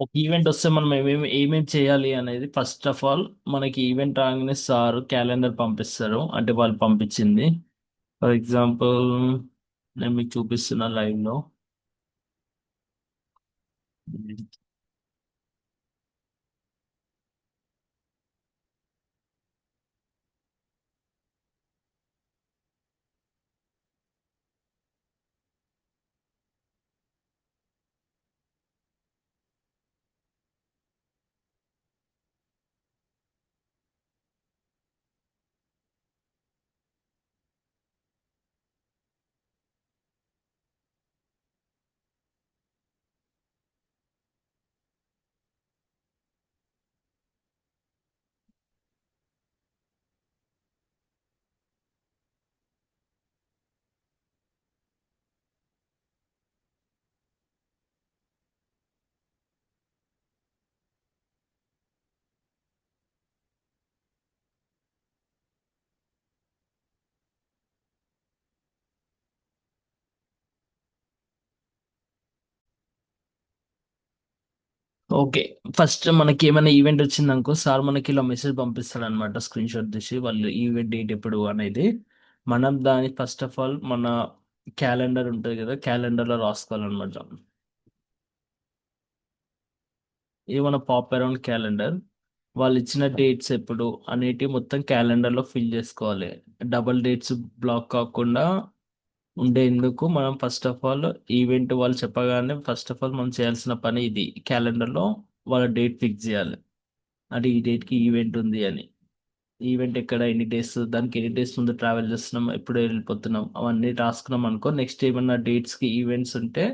ఒక ఈవెంట్ వస్తే మనం ఏమేమి చేయాలి అనేది ఫస్ట్ ఆఫ్ ఆల్ మనకి ఈవెంట్ రాగానే సార్ క్యాలెండర్ పంపిస్తారు, అంటే వాళ్ళు పంపించింది. ఫర్ ఎగ్జాంపుల్ నేను మీకు చూపిస్తున్న లైవ్ లో. ఓకే, ఫస్ట్ మనకి ఏమైనా ఈవెంట్ వచ్చిందనుకో సార్ మనకి ఇలా మెసేజ్ పంపిస్తాడు అనమాట, స్క్రీన్ షాట్ తీసి వాళ్ళు ఈవెంట్ డేట్ ఎప్పుడు అనేది. మనం దాని ఫస్ట్ ఆఫ్ ఆల్ మన క్యాలెండర్ ఉంటుంది కదా, క్యాలెండర్లో రాసుకోవాలన్నమాట. ఏమైనా పాప్ అరౌండ్ క్యాలెండర్, వాళ్ళు ఇచ్చిన డేట్స్ ఎప్పుడు అనేటి మొత్తం క్యాలెండర్లో ఫిల్ చేసుకోవాలి. డబల్ డేట్స్ బ్లాక్ కాకుండా ఉండేందుకు మనం ఫస్ట్ ఆఫ్ ఆల్ ఈవెంట్ వాళ్ళు చెప్పగానే ఫస్ట్ ఆఫ్ ఆల్ మనం చేయాల్సిన పని ఇది, క్యాలెండర్లో వాళ్ళ డేట్ ఫిక్స్ చేయాలి. అంటే ఈ డేట్కి ఈవెంట్ ఉంది అని. ఈవెంట్ ఎక్కడ, ఎన్ని డేస్, దానికి ఎన్ని డేస్ ముందు ట్రావెల్ చేస్తున్నాం, ఎప్పుడు వెళ్ళిపోతున్నాం, అవన్నీ రాసుకున్నాం అనుకో నెక్స్ట్ ఏమన్నా డేట్స్కి ఈవెంట్స్ ఉంటే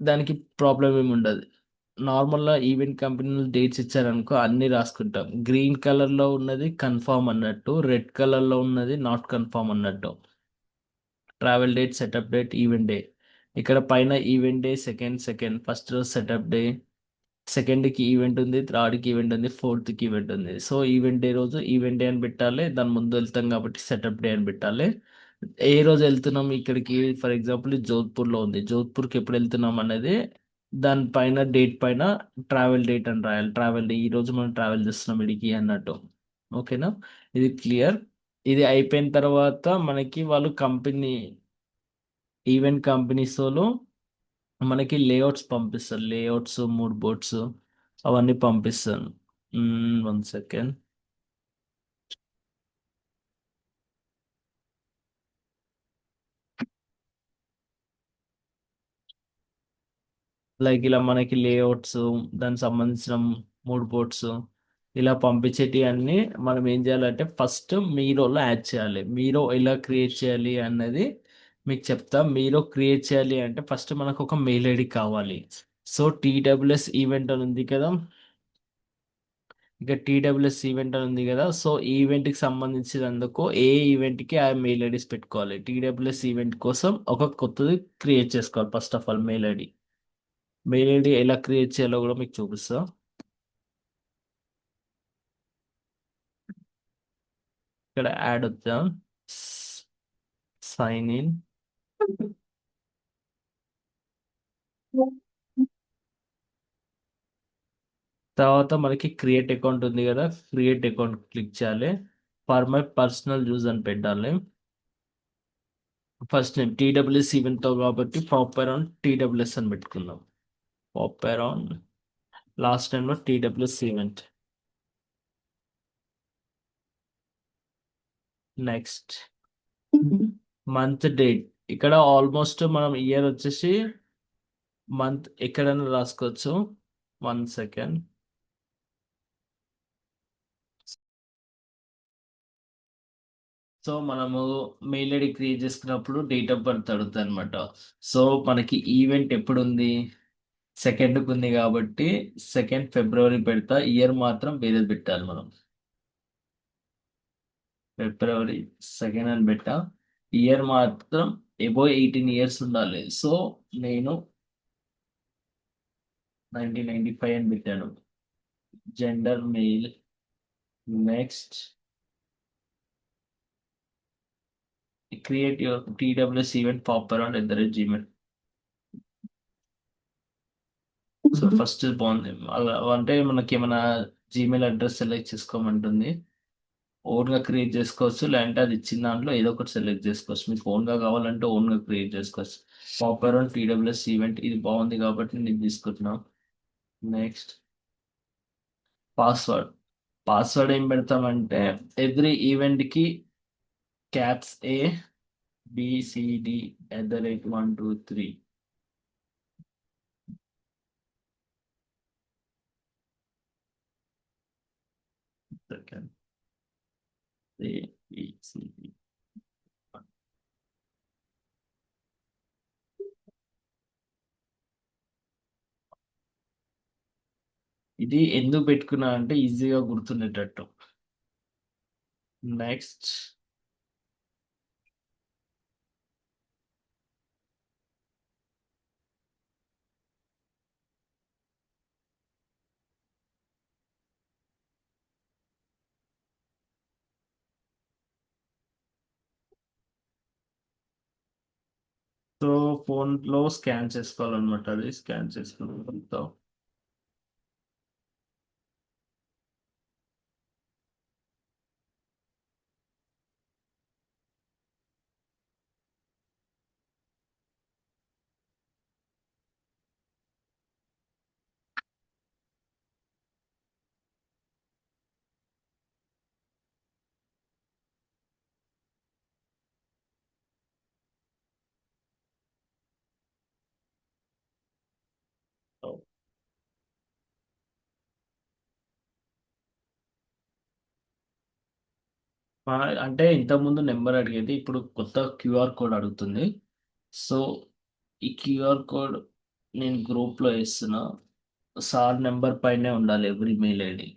దానికి ప్రాబ్లం ఏమి ఉండదు. నార్మల్గా ఈవెంట్ కంపెనీలు డేట్స్ ఇచ్చారనుకో అన్నీ రాసుకుంటాం. గ్రీన్ కలర్లో ఉన్నది కన్ఫర్మ్ అన్నట్టు, రెడ్ కలర్లో ఉన్నది నాట్ కన్ఫర్మ్ అన్నట్టు. Travel date, setup date, event day. ఇక్కడ పైన ఈవెంట్ డే సెకండ్ ఫస్ట్ రోజు సెటప్ డే, సెకండ్కి ఈవెంట్ ఉంది, థర్డ్కి ఈవెంట్ ఉంది, ఫోర్త్కి ఈవెంట్ ఉంది. సో ఈవెంట్ డే రోజు ఈవెంట్ డే అని పెట్టాలి, దాని ముందు వెళ్తాం కాబట్టి సెటప్ డే అని పెట్టాలి. ఏ రోజు వెళ్తున్నాం ఇక్కడికి, ఫర్ ఎగ్జాంపుల్ జోధ్పూర్లో ఉంది, జోధ్పూర్కి ఎప్పుడు వెళ్తున్నాం అనేది దాని పైన డేట్ పైన ట్రావెల్ డేట్ అని రాయాలి. ట్రావెల్ డే, ఈ రోజు మనం ట్రావెల్ చేస్తున్నాం ఇడికి అన్నట్టు. ఓకేనా, ఇది క్లియర్. ఇది అయిపోయిన తర్వాత మనకి వాళ్ళు కంపెనీ, ఈవెంట్ కంపెనీస్ వాళ్ళు మనకి లేఅవుట్స్ పంపిస్తారు. లేఅవుట్స్, మూడ్ బోర్డ్స్ అవన్నీ పంపిస్తాను. 1 సెకండ్. లైక్ ఇలా మనకి లేఅవుట్స్, దానికి సంబంధించిన మూడ్ బోర్డ్స్ ఇలా పంపించేటి అన్ని మనం ఏం చేయాలంటే ఫస్ట్ మీరోలో యాడ్ చేయాలి. మీరో ఎలా క్రియేట్ చేయాలి అన్నది మీకు చెప్తా. మీరో క్రియేట్ చేయాలి అంటే ఫస్ట్ మనకు ఒక మెయిల్ ఐడి కావాలి. సో టీడబ్ల్యూఎస్ ఈవెంట్ అని ఉంది కదా, ఇక టీడబ్ల్యూఎస్ ఈవెంట్ అని ఉంది కదా, సో ఈ ఈవెంట్కి సంబంధించినందుకు ఏ ఈవెంట్కి ఆ మెయిల్ ఐడీస్ పెట్టుకోవాలి. టీడబ్ల్యూఎస్ ఈవెంట్ కోసం ఒక కొత్తది క్రియేట్ చేసుకోవాలి. First of all mail ID, mail ID ఎలా క్రియేట్ చేయాలో కూడా మీకు చూపిస్తా. ఇక్కడ యాడ్ వచ్చాం, సైన్ ఇన్. తర్వాత మనకి క్రియేట్ అకౌంట్ ఉంది కదా, క్రియేట్ అకౌంట్ క్లిక్ చేయాలి. ఫర్ మై పర్సనల్ యూజ్ అని పెట్టాలి. ఫస్ట్ నేమ్ టీడబ్ల్యూఎస్ ఈవెంట్తో కాబట్టి పాప్ అరౌండ్ టీడబ్ల్యూఎస్ అని పెట్టుకుందాం. పాప్ అరౌండ్, లాస్ట్ టైంలో TWS event. Next month date, ఇక్కడ ఆల్మోస్ట్ మనం ఇయర్ వచ్చేసి మంత్ ఎక్కడైనా రాసుకోవచ్చు. 1 సెకండ్. సో మనము మెయిల్ ఐడి క్రియేట్ చేసుకున్నప్పుడు డేట్ ఆఫ్ బర్త్ అడుగుతుంది అనమాట. సో మనకి ఈవెంట్ ఎప్పుడు ఉంది, సెకండ్కి ఉంది కాబట్టి 2 ఫిబ్రవరి పెడతా. ఇయర్ మాత్రం వేరేది పెట్టాలి మనం. February 2 అని పెట్టా. ఇయర్ మాత్రం ఎబో 18 ఇయర్స్ ఉండాలి. సో నేను 1995 అని పెట్టాను. Gender mail. Next create your TWS event popper on @gmail. So first బాగుంది అలా అంటే మనకి ఏమైనా జీమెయిల్ అడ్రస్ సెలెక్ట్ చేసుకోమంటుంది. ఓన్గా క్రియేట్ చేసుకోవచ్చు, లేదంటే అది ఇచ్చిన దాంట్లో ఏదో ఒకటి సెలెక్ట్ చేసుకోవచ్చు. మీకు ఓన్గా కావాలంటే ఓన్గా క్రియేట్ చేసుకోవచ్చు. పాపర్ అండ్ టీడబ్ల్యూఎస్ ఈవెంట్ ఇది బాగుంది కాబట్టి నేను తీసుకుంటున్నాను. Next password. పాస్వర్డ్ ఏం పెడతామంటే ఎవ్రీ ఈవెంట్కి క్యాప్స్ ABCD@123. Second ABCD. ఇది ఎందుకు పెట్టుకున్నా అంటే ఈజీగా గుర్తుండేటట్టు. నెక్స్ట్ సో ఫోన్లో స్కాన్ చేసుకోవాలన్నమాట. అది స్కాన్ చేసుకుంటాం. అంటే ఇంతకుముందు నెంబర్ అడిగేది, ఇప్పుడు కొత్త క్యూఆర్ కోడ్ అడుగుతుంది. సో ఈ క్యూఆర్ కోడ్ నేను గ్రూప్లో వేస్తున్నా. సార్ నెంబర్ పైనే ఉండాలి every mail ID.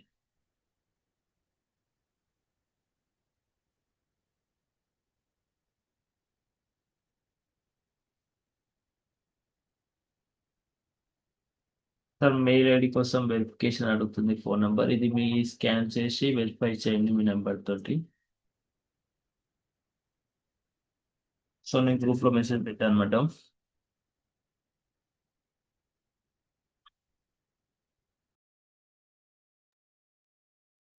Sir mail ID కోసం వెరిఫికేషన్ అడుగుతుంది, ఫోన్ నెంబర్ ఇది మీ స్కాన్ చేసి వెరిఫై చేయండి మీ నెంబర్ తోటి. సో నేను గ్రూప్లో మెసేజ్ పెట్టాను madam.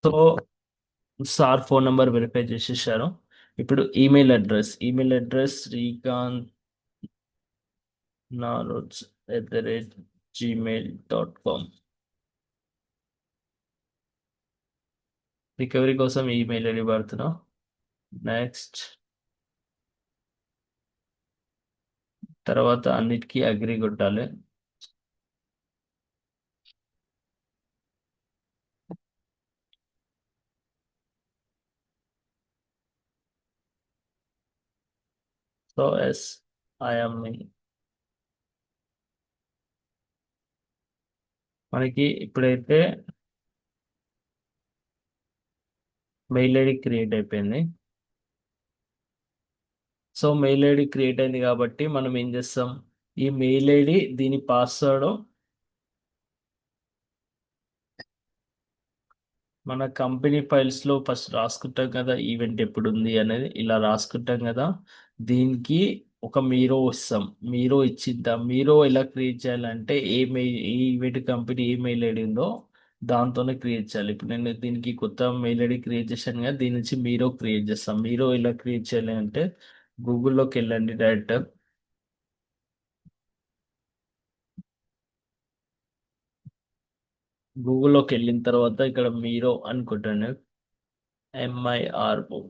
So sir phone number verify చేసేసారు. ఇప్పుడు email address Srikanth narods@gmail.com. Recovery కోసం ఈమెయిల్ ఐడి వాడుతున్నాం. నెక్స్ట్ తర్వాత అన్నిటికీ అగ్రి కొట్టాలి. సో ఎస్ ఐఎమ్ మీ. మనకి ఇప్పుడైతే మెయిల్ ఐడి క్రియేట్ అయిపోయింది. సో మెయిల్ ఐడి క్రియేట్ అయింది కాబట్టి మనం ఏం చేస్తాం, ఈ మెయిల్ ఐడి దీని పాస్వర్డ్ మన కంపెనీ ఫైల్స్లో ఫస్ట్ రాసుకుంటాం కదా, ఈవెంట్ ఎప్పుడు ఉంది అనేది ఇలా రాసుకుంటాం కదా. దీనికి ఒక మీరో ఇస్తాం. మీరో ఇచ్చిద్దాం. మీరో ఎలా క్రియేట్ చేయాలంటే ఏ ఈవెంట్ కంపెనీ ఏ మెయిల్ ఐడి ఉందో దాంతోనే క్రియేట్ చేయాలి. ఇప్పుడు నేను దీనికి కొత్త మెయిల్ ఐడి క్రియేట్ చేశాను కదా, దీని నుంచి మీరో క్రియేట్ చేస్తాం. మీరో ఎలా క్రియేట్ చేయాలి అంటే గూగుల్లోకి వెళ్ళండి డైరెక్ట్. గూగుల్లోకి వెళ్ళిన తర్వాత ఇక్కడ మీరో అని కొట్టండి. MIRO.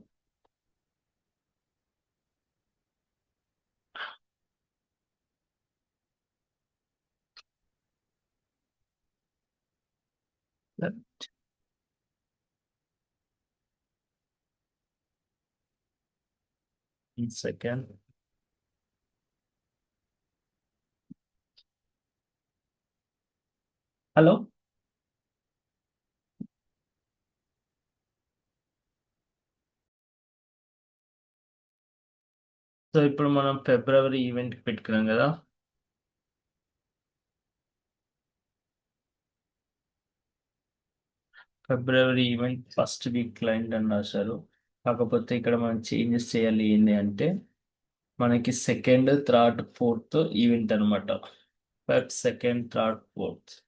సెకండ్. హలో. సో ఇప్పుడు మనం ఫిబ్రవరి ఈవెంట్కి పెట్టుకున్నాం కదా. ఫిబ్రవరి ఈవెంట్ ఫస్ట్ వీక్ క్లయింట్ అని రాశారు. కాకపోతే ఇక్కడ మనం చేంజెస్ చేయాలి ఏంటి అంటే మనకి సెకండ్, థర్డ్, ఫోర్త్ ఈవెంట్ అనమాట. Feb second, third, fourth.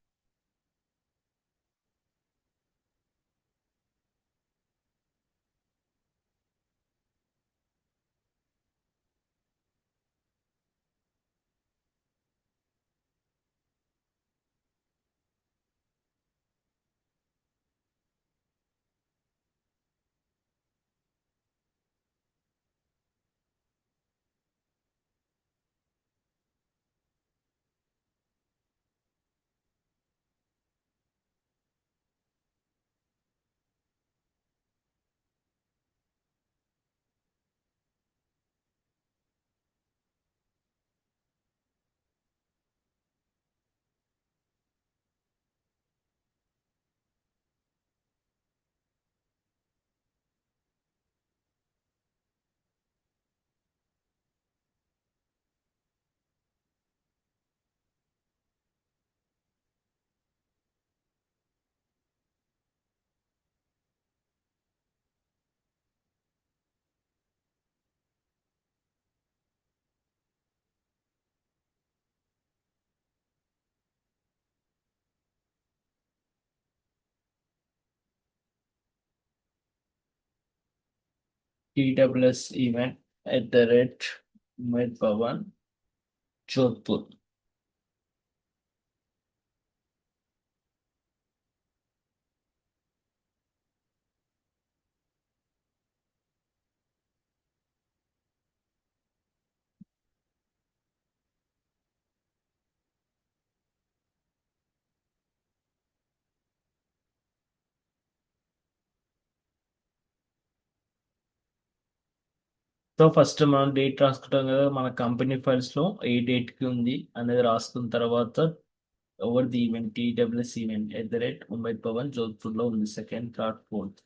TWS event at the rate Umaid Bhawan, Jodhpur. So first మనం డేట్ రాసుకుంటాం కదా మన కంపెనీ ఫైల్స్ లో ఏ డేట్ కి ఉంది అనేది రాసుకున్న తర్వాత over the event TWS event at the rate Umaid Bhavan Jodhpur లో ఉంది సెకండ్, థర్డ్, ఫోర్త్.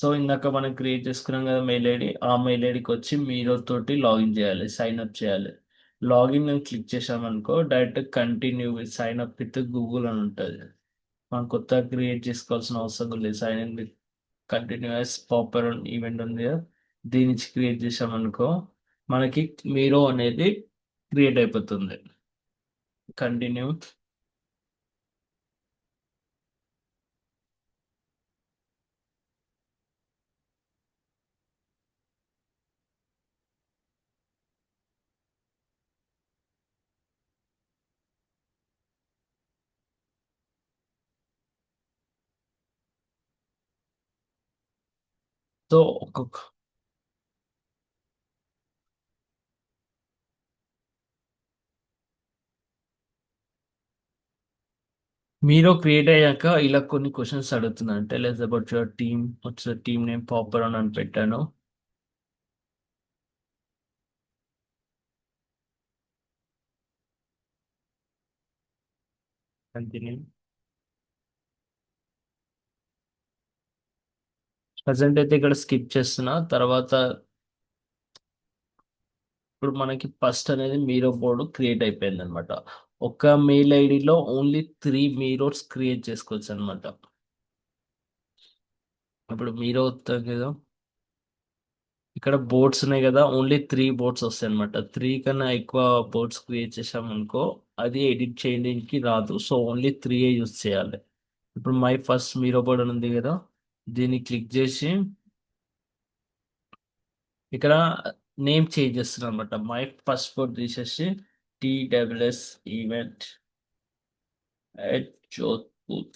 సో ఇందాక మనం క్రియేట్ చేసుకున్నాం కదా మెయిల్ ఐడి, ఆ మెయిల్ ఐడికి వచ్చి మీరు తోటి లాగిన్ చేయాలి, సైన్ అప్ చేయాలి. లాగిన్ అని క్లిక్ చేసామనుకో direct continue with sign up with Google అని ఉంటుంది. మనం కొత్తగా క్రియేట్ చేసుకోవాల్సిన అవసరం లేదు. Sign in with continues popper event ఉంది కదా, దీని నుంచి క్రియేట్ చేసామనుకో మనకి మీరు అనేది క్రియేట్ అయిపోతుంది. కంటిన్యూ. సో ఒక్కొక్క మీరు క్రియేట్ అయ్యాక ఇలా కొన్ని క్వశ్చన్స్ అడుగుతున్నా అంటే లెస్ అబౌట్ యువర్ టీమ్, వచ్చే టీమ్ నేమ్ పాపర్ అని పెట్టాను. కంటిన్యూ. ప్రజెంట్ అయితే ఇక్కడ స్కిప్ చేస్తున్నా. తర్వాత ఇప్పుడు మనకి ఫస్ట్ అనేది మీరో బోర్డు క్రియేట్ అయిపోయింది అనమాట. ఒక మెయిల్ ఐడిలో ఓన్లీ 3 మీరోస్ క్రియేట్ చేసుకోవచ్చు అనమాట. ఇప్పుడు మీరో వస్తాం కదా, ఇక్కడ బోర్డ్స్ ఉన్నాయి కదా, ఓన్లీ 3 బోర్డ్స్ వస్తాయి అనమాట. 3 కన్నా ఎక్కువ బోర్డ్స్ క్రియేట్ చేసామనుకో అది ఎడిట్ చేయడానికి రాదు. సో ఓన్లీ 3 యూస్ చేయాలి. ఇప్పుడు మై ఫస్ట్ మీరో బోర్డ్ అని ఉంది కదా, దీన్ని క్లిక్ చేసి ఇక్కడ నేమ్ చేంజ్ చేస్తున్నాను అనమాట. మై ఫస్ట్ బోర్డ్ తీసేసి TWS event at Jodhpur.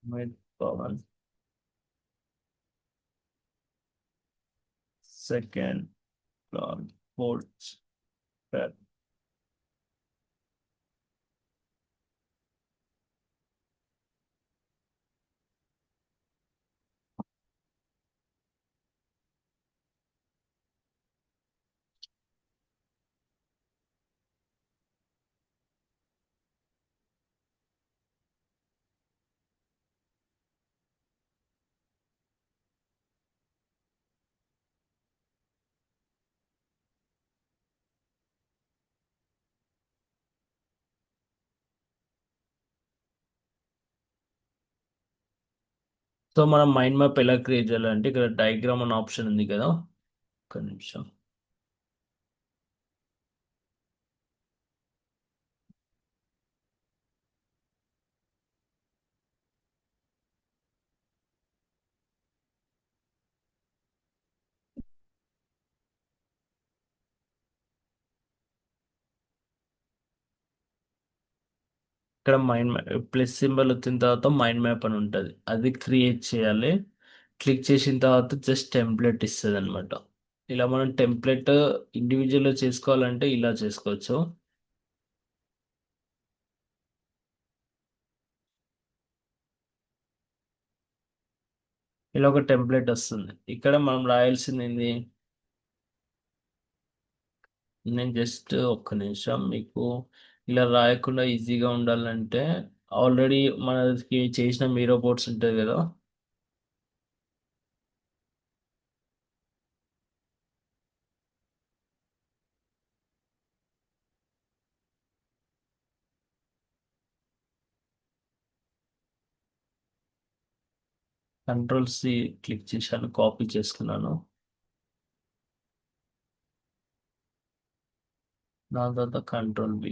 Umaid Bhavan second, third, fourth. So మనం మైండ్ మ్యాప్ ఎలా క్రియేట్ చేయాలంటే ఇక్కడ డయాగ్రామ్ అనే ఆప్షన్ ఉంది కదా. ఒక నిమిషం. ఇక్కడ మైండ్ మ్యాప్ ప్లస్ సింబల్ వచ్చిన తర్వాత మైండ్ మ్యాప్ అని ఉంటుంది, అది క్రియేట్ చేయాలి. క్లిక్ చేసిన తర్వాత జస్ట్ టెంప్లెట్ ఇస్తుంది అనమాట. ఇలా మనం టెంప్లెట్ ఇండివిజువల్గా చేసుకోవాలంటే ఇలా చేసుకోవచ్చు. ఇలా ఒక టెంప్లెట్ వస్తుంది. ఇక్కడ మనం రాయాల్సింది ఏంది, నేను జస్ట్ ఒక్క నిమిషం మీకు ఇలా రాయకుండా ఈజీగా ఉండాలంటే ఆల్రెడీ మనకి చేసిన మీరో బోర్డ్స్ ఉంటుంది కదా. కంట్రోల్ C క్లిక్ చేశాను, కాపీ చేసుకున్నాను. దాని తర్వాత కంట్రోల్ V,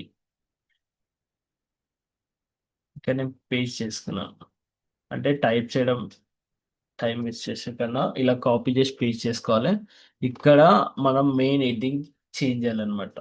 ఇక్కడ నేను పేస్ట్ చేసుకున్నాను. అంటే టైప్ చేయడం టైం వేస్ట్ చేసే కన్నా ఇలా కాపీ చేసి పేస్ట్ చేసుకోవాలి. ఇక్కడ మనం మెయిన్ ఎడిటింగ్ చేంజ్ చేయాలన్నమాట.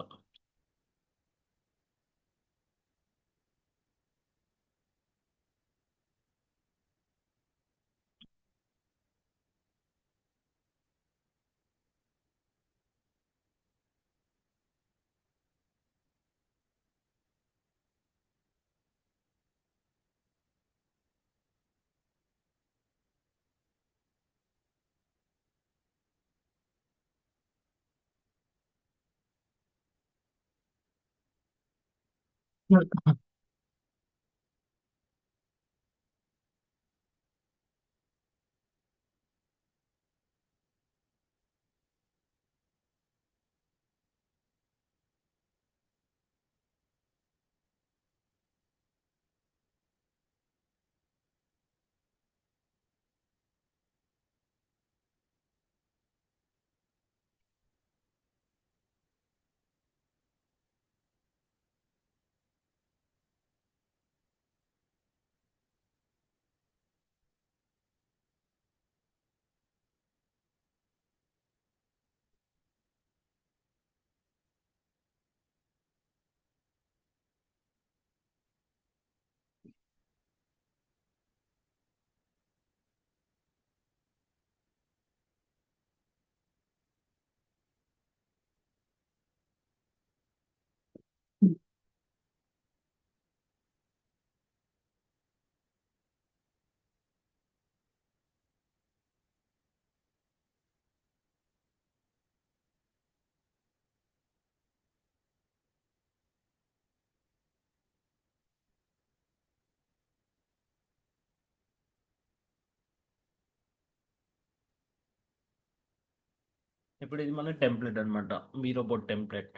ఇప్పుడు ఇది మన టెంప్లెట్ అనమాట, మీ రోబోట్ టెంప్లెట్.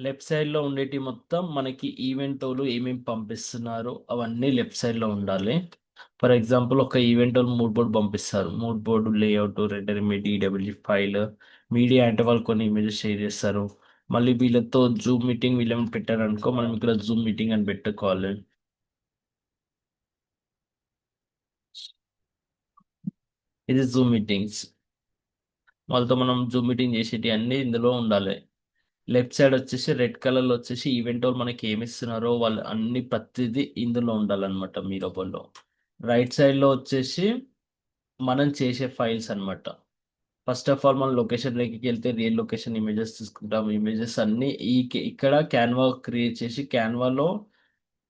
లెఫ్ట్ సైడ్ లో ఉండేటి మొత్తం మనకి ఈవెంట్ వాళ్ళు ఏమేమి పంపిస్తున్నారు అవన్నీ లెఫ్ట్ సైడ్ లో ఉండాలి. ఫర్ ఎగ్జాంపుల్ ఒక ఈవెంట్ వాళ్ళు మూడ్ బోర్డ్ పంపిస్తారు, mood board layout render DWG file. Media అంటే వాళ్ళు కొన్ని ఇమేజెస్ షేర్ చేస్తారు. మళ్ళీ వీళ్ళతో జూమ్ మీటింగ్ వీళ్ళేమైనా పెట్టారనుకో మనం ఇక్కడ జూమ్ మీటింగ్ అని పెట్టుకోవాలి. ఇది జూమ్ మీటింగ్స్, వాళ్ళతో మనం జూమ్ మీటింగ్ చేసేటి అన్ని ఇందులో ఉండాలి. లెఫ్ట్ సైడ్ వచ్చేసి రెడ్ కలర్ లో వచ్చేసి ఈవెంట్ వాళ్ళు మనకి ఏమి ఇస్తున్నారో వాళ్ళు అన్ని ప్రతిదీ ఇందులో ఉండాలన్నమాట మీ లోపల. రైట్ సైడ్ లో వచ్చేసి మనం చేసే ఫైల్స్ అన్నమాట. ఫస్ట్ ఆఫ్ ఆల్ మనం లొకేషన్లోకి వెళ్తే రియల్ లొకేషన్ ఇమేజెస్ తీసుకుంటాం. ఇమేజెస్ అన్ని ఇక్కడ క్యాన్వా క్రియేట్ చేసి క్యాన్వాలో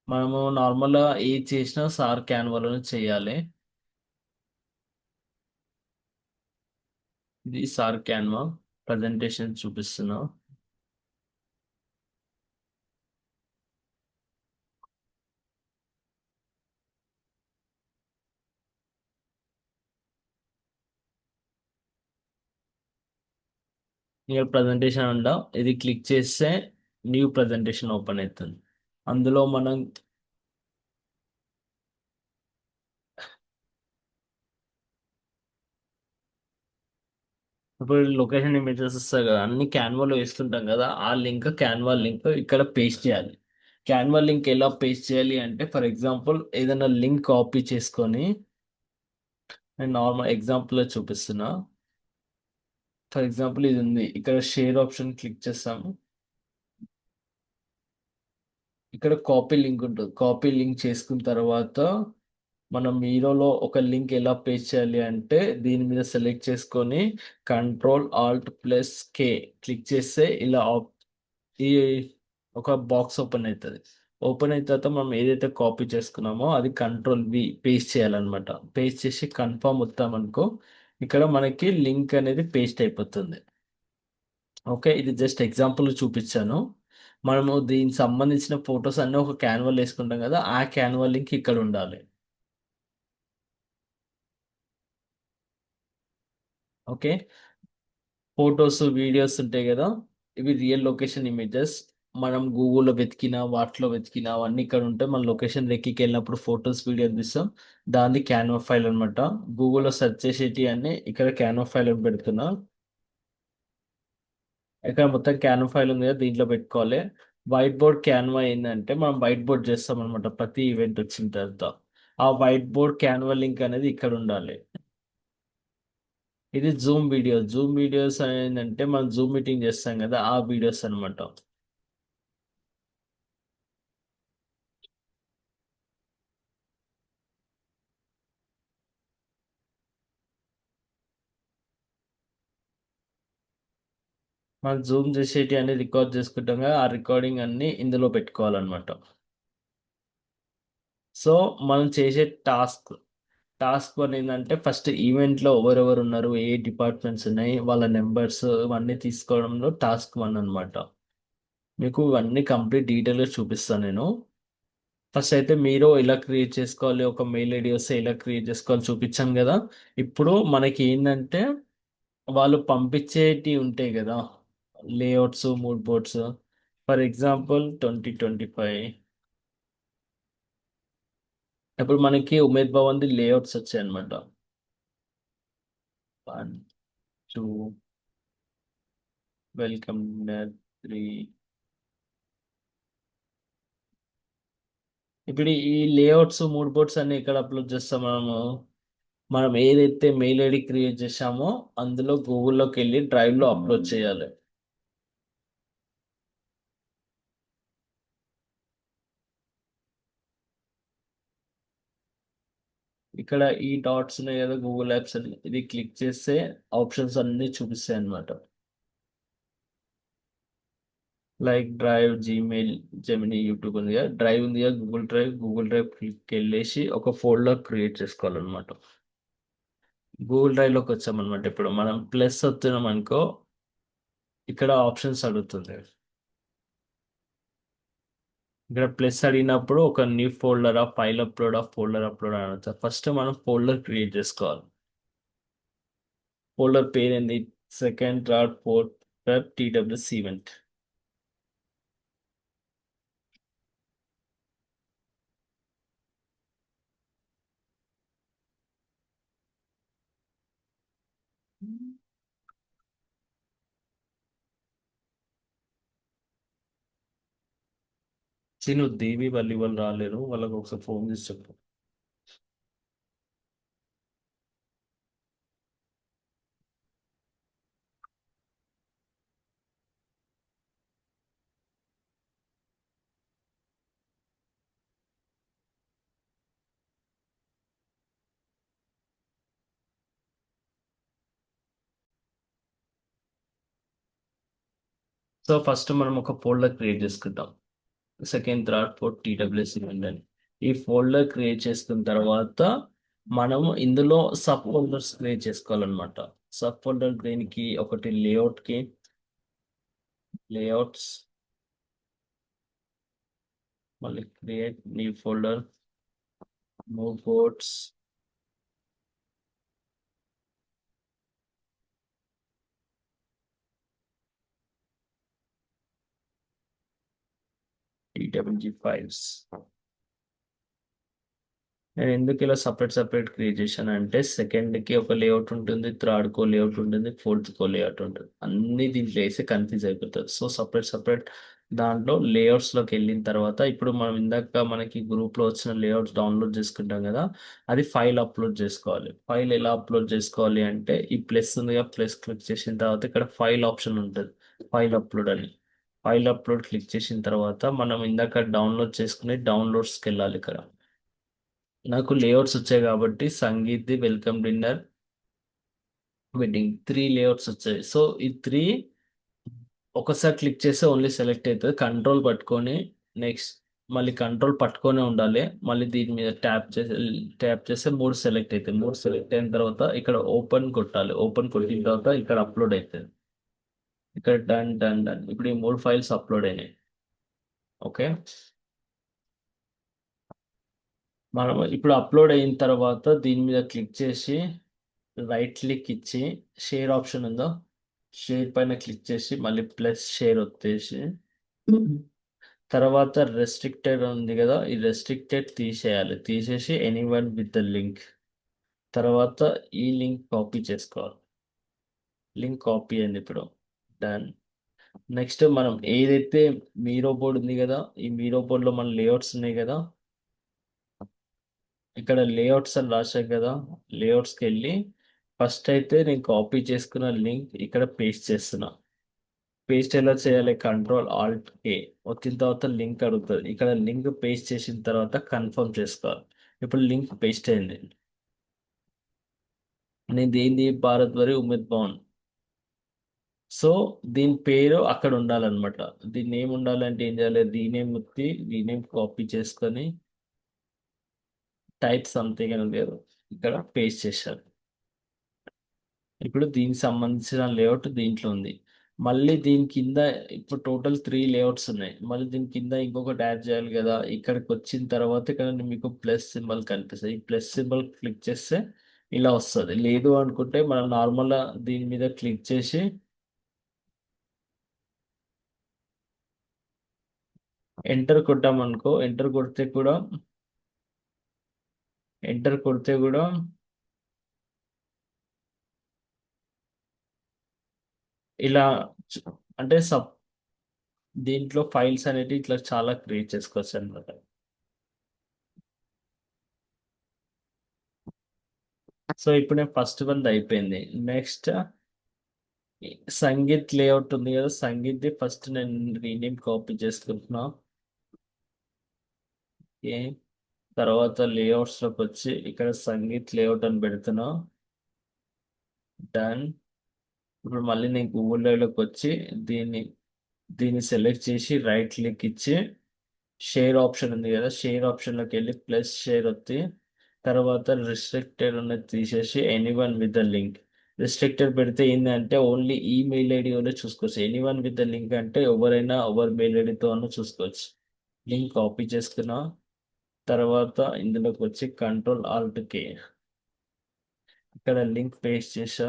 మనము నార్మల్గా ఏది చేసినా సార్ క్యాన్వాలోనే చేయాలి. ఇది సార్ క్యాన్వా ప్రజెంటేషన్ చూపిస్తున్నా. ఇక్కడ ప్రజెంటేషన్ అంట, ఇది క్లిక్ చేస్తే న్యూ ప్రజెంటేషన్ ఓపెన్ అవుతుంది. అందులో మనం ఇప్పుడు లొకేషన్ ఇమేజెస్ వస్తాయి కదా, అన్ని క్యాన్వాలో వేస్తుంటాం కదా, ఆ లింక్ క్యాన్వా లింక్ ఇక్కడ పేస్ట్ చేయాలి. క్యాన్వా లింక్ ఎలా పేస్ట్ చేయాలి అంటే, ఫర్ ఎగ్జాంపుల్ ఏదైనా లింక్ కాపీ చేసుకొని, నేను నార్మల్ ఎగ్జాంపుల్ చూపిస్తున్నా. ఫర్ ఎగ్జాంపుల్ ఇది ఉంది, ఇక్కడ షేర్ ఆప్షన్ క్లిక్ చేస్తాము. ఇక్కడ కాపీ లింక్ ఉంటుంది. కాపీ లింక్ చేసుకున్న తర్వాత మనం మీరోలో ఒక లింక్ ఎలా పేస్ట్ చేయాలి అంటే, దీని మీద సెలెక్ట్ చేసుకొని Ctrl+Alt+K క్లిక్ చేస్తే ఇలా ఈ ఒక బాక్స్ ఓపెన్ అవుతుంది. ఓపెన్ అయిన తర్వాత మనం ఏదైతే కాపీ చేసుకున్నామో అది Ctrl+V పేస్ట్ చేయాలన్నమాట. పేస్ట్ చేసి కన్ఫర్మ్ వస్తామనుకో, ఇక్కడ మనకి లింక్ అనేది పేస్ట్ అయిపోతుంది. ఓకే, ఇది జస్ట్ ఎగ్జాంపుల్ చూపించాను. మనము దీనికి సంబంధించిన ఫొటోస్ అన్నీ ఒక క్యాన్వాలో వేసుకుంటాం కదా, ఆ క్యాన్వా లింక్ ఇక్కడ ఉండాలి. ఓకే, ఫొటోస్ వీడియోస్ ఉంటాయి కదా, ఇవి రియల్ లొకేషన్ ఇమేజెస్. మనం గూగుల్లో వెతికినా వాటిలో వెతికినా అవన్నీ ఇక్కడ ఉంటాయి. మన లొకేషన్ రెక్కికి వెళ్ళినప్పుడు ఫొటోస్ వీడియో తీస్తాం, దాన్ని క్యాన్వా ఫైల్ అనమాట. గూగుల్లో సెర్చ్ చేసేటి అన్ని ఇక్కడ క్యాన్వా ఫైల్ అని పెడుతున్నా. ఇక్కడ మొత్తం క్యాన్వా ఫైల్ ఉంది కదా, దీంట్లో పెట్టుకోవాలి. వైట్ బోర్డ్ క్యాన్వా ఏంటంటే, మనం వైట్ బోర్డ్ చేస్తాం అనమాట ప్రతి ఈవెంట్ వచ్చిన తర్వాత. ఆ వైట్ బోర్డ్ క్యాన్వా లింక్ అనేది ఇక్కడ ఉండాలి. ఇది జూమ్ వీడియో. జూమ్ వీడియోస్ ఏంటంటే మనం జూమ్ మీటింగ్ చేస్తాం కదా, ఆ వీడియోస్ అనమాట. మనం జూమ్ చేసేటి అన్ని రికార్డ్ చేసుకుంటాం కదా, ఆ రికార్డింగ్ అన్ని ఇందులో పెట్టుకోవాలన్నమాట. సో మనం చేసే టాస్క్ వన్ ఏంటంటే, ఫస్ట్ ఈవెంట్లో ఎవరెవరు ఉన్నారు, ఏ డిపార్ట్మెంట్స్ ఉన్నాయి, వాళ్ళ నెంబర్స్ ఇవన్నీ తీసుకోవడంలో టాస్క్ వన్ అన్నమాట. మీకు ఇవన్నీ కంప్లీట్ డీటెయిల్గా చూపిస్తాను నేను. ఫస్ట్ అయితే మీరు ఎలా క్రియేట్ చేసుకోవాలి, ఒక మెయిల్ ఐడి వస్తే ఎలా క్రియేట్ చేసుకోవాలి చూపించాను కదా. ఇప్పుడు మనకి ఏంటంటే, వాళ్ళు పంపించేటి ఉంటాయి కదా, layouts, mood boards. For example 2025, ఇప్పుడు మనకి ఉమేద్ భవన్ది లేఅవుట్స్ వచ్చాయి అనమాట. 1, 2, వెల్కమ్ 3. ఇప్పుడు ఈ లేఅవుట్స్, మూడ్ బోర్డ్స్ అన్ని ఇక్కడ అప్లోడ్ చేస్తాం మనము. మనం ఏదైతే మెయిల్ ఐడి క్రియేట్ చేసామో అందులో గూగుల్లోకి వెళ్ళి డ్రైవ్లో అప్లోడ్ చేయాలి. ఇక్కడ ఈ డాట్స్ ఉన్నాయి కదా, గూగుల్ యాప్స్ అని, ఇది క్లిక్ చేస్తే ఆప్షన్స్ అన్ని చూపిస్తాయి అన్నమాట. Like drive, Gmail, Gemini, YouTube ఉంది కదా, డ్రైవ్ ఉంది కదా, గూగుల్ డ్రైవ్ క్లిక్ వెళ్ళేసి ఒక ఫోల్డర్ క్రియేట్ చేసుకోవాలన్నమాట. గూగుల్ డ్రైవ్లోకి వచ్చామన్నమాట. ఇప్పుడు మనం ప్లస్ వస్తున్నాం అనుకో, ఇక్కడ ఆప్షన్స్ అడుగుతుంది. ఇక్కడ ప్లస్ అడిగినప్పుడు ఒక న్యూ ఫోల్డర్, ఆ ఫైల్ అప్లోడ్, ఆ ఫోల్డర్ అప్లోడ్ అని అడుగుతుంది. ఫస్ట్ మనం ఫోల్డర్ క్రియేట్ చేసుకోవాలి. ఫోల్డర్ పేరు ఏంది, second, third, fourth web TWS event. నువ్వు దేవి వాళ్ళు రాలేరు, వాళ్ళకి ఒకసారి ఫోన్ చేసి చెప్పు. సో ఫస్ట్ మనం ఒక ఫోల్డర్ క్రియేట్ చేసుకుంటాం, second, third, fourth TWS event అని. ఈ ఫోల్డర్ క్రియేట్ చేసుకున్న తర్వాత మనము ఇందులో సబ్ ఫోల్డర్స్ క్రియేట్ చేసుకోవాలన్నమాట. సబ్ ఫోల్డర్ దేనికి, ఒకటి లేఅవుట్కి, లేఅవుట్స్, మళ్ళీ create new folder, move boards, TWG files. నేను ఎందుకు ఇలా సపరేట్ సపరేట్ క్రియేట్ చేశాను అంటే సెకండ్ కి ఒక లేఅవుట్ ఉంటుంది, థర్డ్ కో లేఅవుట్ ఉంటుంది, ఫోర్త్ కో లేఅవుట్ ఉంటుంది, అన్ని దీంట్లో వేసి కన్ఫ్యూజ్ అయిపోతుంది. సో సపరేట్ సపరేట్ దాంట్లో లేఅవుట్స్ లోకి వెళ్ళిన తర్వాత ఇప్పుడు మనం ఇందాక మనకి గ్రూప్ లో వచ్చిన లేఅవుట్స్ డౌన్లోడ్ చేసుకుంటాం కదా, అది ఫైల్ అప్లోడ్ చేసుకోవాలి. ఫైల్ ఎలా అప్లోడ్ చేసుకోవాలి అంటే ఈ ప్లస్ ఉందిగా, ప్లస్ క్లిక్ చేసిన తర్వాత ఇక్కడ ఫైల్ ఆప్షన్ ఉంటుంది, ఫైల్ అప్లోడ్ అని. ఫైల్ అప్లోడ్ క్లిక్ చేసిన తర్వాత మనం ఇందాక డౌన్లోడ్ చేసుకుని డౌన్లోడ్స్కి వెళ్ళాలి. ఇక్కడ నాకు లేఅవుట్స్ వచ్చాయి కాబట్టి sangeet welcome dinner wedding three layouts వచ్చాయి. సో ఈ త్రీ ఒకసారి క్లిక్ చేస్తే ఓన్లీ సెలెక్ట్ అవుతుంది. కంట్రోల్ పట్టుకొని నెక్స్ట్ మళ్ళీ కంట్రోల్ పట్టుకొనే ఉండాలి. మళ్ళీ దీని మీద ట్యాప్ చేస్తే మూడు సెలెక్ట్ అవుతాయి. మూడు సెలెక్ట్ అయిన తర్వాత ఇక్కడ ఓపెన్ కొట్టాలి. ఓపెన్ కొట్టిన తర్వాత ఇక్కడ అప్లోడ్ అవుతుంది. ఇక్కడ డన్ డన్ డన్, ఇప్పుడు ఈ మూడు ఫైల్స్ అప్లోడ్ అయినాయి. ఓకే, మనం ఇప్పుడు అప్లోడ్ అయిన తర్వాత దీని మీద క్లిక్ చేసి రైట్ క్లిక్ ఇచ్చి షేర్ ఆప్షన్ ఉందో షేర్ పైన క్లిక్ చేసి మళ్ళీ ప్లస్ షేర్ వచ్చేసి తర్వాత రెస్ట్రిక్టెడ్ ఉంది కదా, ఈ రెస్ట్రిక్టెడ్ తీసేయాలి. తీసేసి ఎనీవన్ విత్ ద లింక్, తర్వాత ఈ లింక్ కాపీ చేసుకోవాలి. లింక్ కాపీ అయింది ఇప్పుడు. డన్. నెక్స్ట్ మనం ఏదైతే మీరో బోర్డ్ ఉంది కదా, ఈ మీరో బోర్డ్లో మన లేఅవుట్స్ ఉన్నాయి కదా, ఇక్కడ లేఅవుట్స్ అని రాశాం కదా, లేఅవుట్స్కి వెళ్ళి ఫస్ట్ అయితే నేను కాపీ చేసుకున్న లింక్ ఇక్కడ పేస్ట్ చేస్తున్నా. పేస్ట్ ఎలా చేయాలి? కంట్రోల్ ఆల్ట్ ఏ వచ్చిన తర్వాత లింక్ అడుగుతుంది. ఇక్కడ లింక్ పేస్ట్ చేసిన తర్వాత కన్ఫర్మ్ చేసుకోవాలి. ఇప్పుడు లింక్ పేస్ట్ అయింది. నేను ఏంది భారత్ వరి ఉమేద్ భవన్. సో దీని పేరు అక్కడ ఉండాలన్నమాట. దీని నేమ్ ఉండాలంటే ఏం చేయాలి? రీనేమ్ వచ్చి రీనేమ్ కాపీ చేసుకొని టైప్ సంథింగ్ అని లేదు, ఇక్కడ పేస్ట్ చేశారు. ఇప్పుడు దీనికి సంబంధించిన లేఅవుట్ దీంట్లో ఉంది. మళ్ళీ దీని కింద ఇప్పుడు టోటల్ త్రీ లేఅవుట్స్ ఉన్నాయి. మళ్ళీ దీని కింద ఇంకొకటి యాడ్ చేయాలి కదా. ఇక్కడికి వచ్చిన తర్వాత ఇక్కడ మీకు ప్లస్ సింబల్ కనిపిస్తుంది. ఈ ప్లస్ సింబల్ క్లిక్ చేస్తే ఇలా వస్తుంది. లేదు అనుకుంటే మనం నార్మల్గా దీని మీద క్లిక్ చేసి ఎంటర్ కొట్టామనుకో, ఎంటర్ కొడితే కూడా ఇలా చు- అంటే దీంట్లో ఫైల్స్ అనేవి ఇట్లా చాలా క్రియేట్ చేసుకోవచ్చు అనమాట. సో ఇప్పుడు నేను ఫస్ట్ వన్ అయిపోయింది. నెక్స్ట్ సంగీత్ లేఅవుట్ ఉంది కదా, సంగీత్ ఫస్ట్ నేను రీనేమ్ కాపీ చేసుకుంటున్నా. ఓకే, తర్వాత లేఅవుట్స్ లోకి వచ్చి ఇక్కడ సంగీత్ లేఅవుట్ అని పెడుతున్నా. డన్. ఇప్పుడు మళ్ళీ నేను గూగుల్ డ్రైవ్ లోకి వచ్చి దీన్ని దీన్ని సెలెక్ట్ చేసి రైట్ క్లిక్ ఇచ్చి షేర్ ఆప్షన్ ఉంది కదా, షేర్ ఆప్షన్లోకి వెళ్ళి ప్లస్ షేర్ వత్తి తర్వాత రిస్ట్రిక్టెడ్ ఉన్నది తీసేసి anyone with the link. Restricted పెడితే ఏంటంటే ఓన్లీ ఈమెయిల్ ఐడి వాళ్ళే చూసుకోవచ్చు. ఎనీవన్ విత్ ద లింక్ అంటే ఎవరైనా ఎవరి మెయిల్ ఐడితో అన్న చూసుకోవచ్చు. లింక్ కాపీ చేసుకున్నా. తర్వాత ఇందులోకి వచ్చి కంట్రోల్ ఆల్ట్ కే ఇక్కడ లింక్ పేస్ట్ చేసా.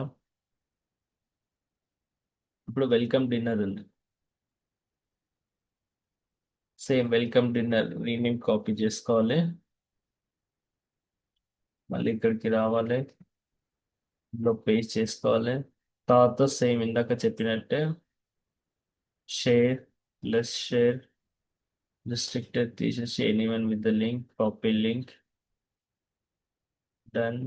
ఇప్పుడు వెల్కమ్ డిన్నర్ ఉంది. Same welcome dinner rename copy చేసుకోవాలి. మళ్ళీ ఇక్కడికి రావాలి, ఇందులో పేస్ట్ చేసుకోవాలి. తర్వాత సేమ్ ఇందాక చెప్పినట్టే షేర్ లెస్ షేర్ రిస్ట్రిక్టెడ్ తీసేసి anyone with the link copy link. Done.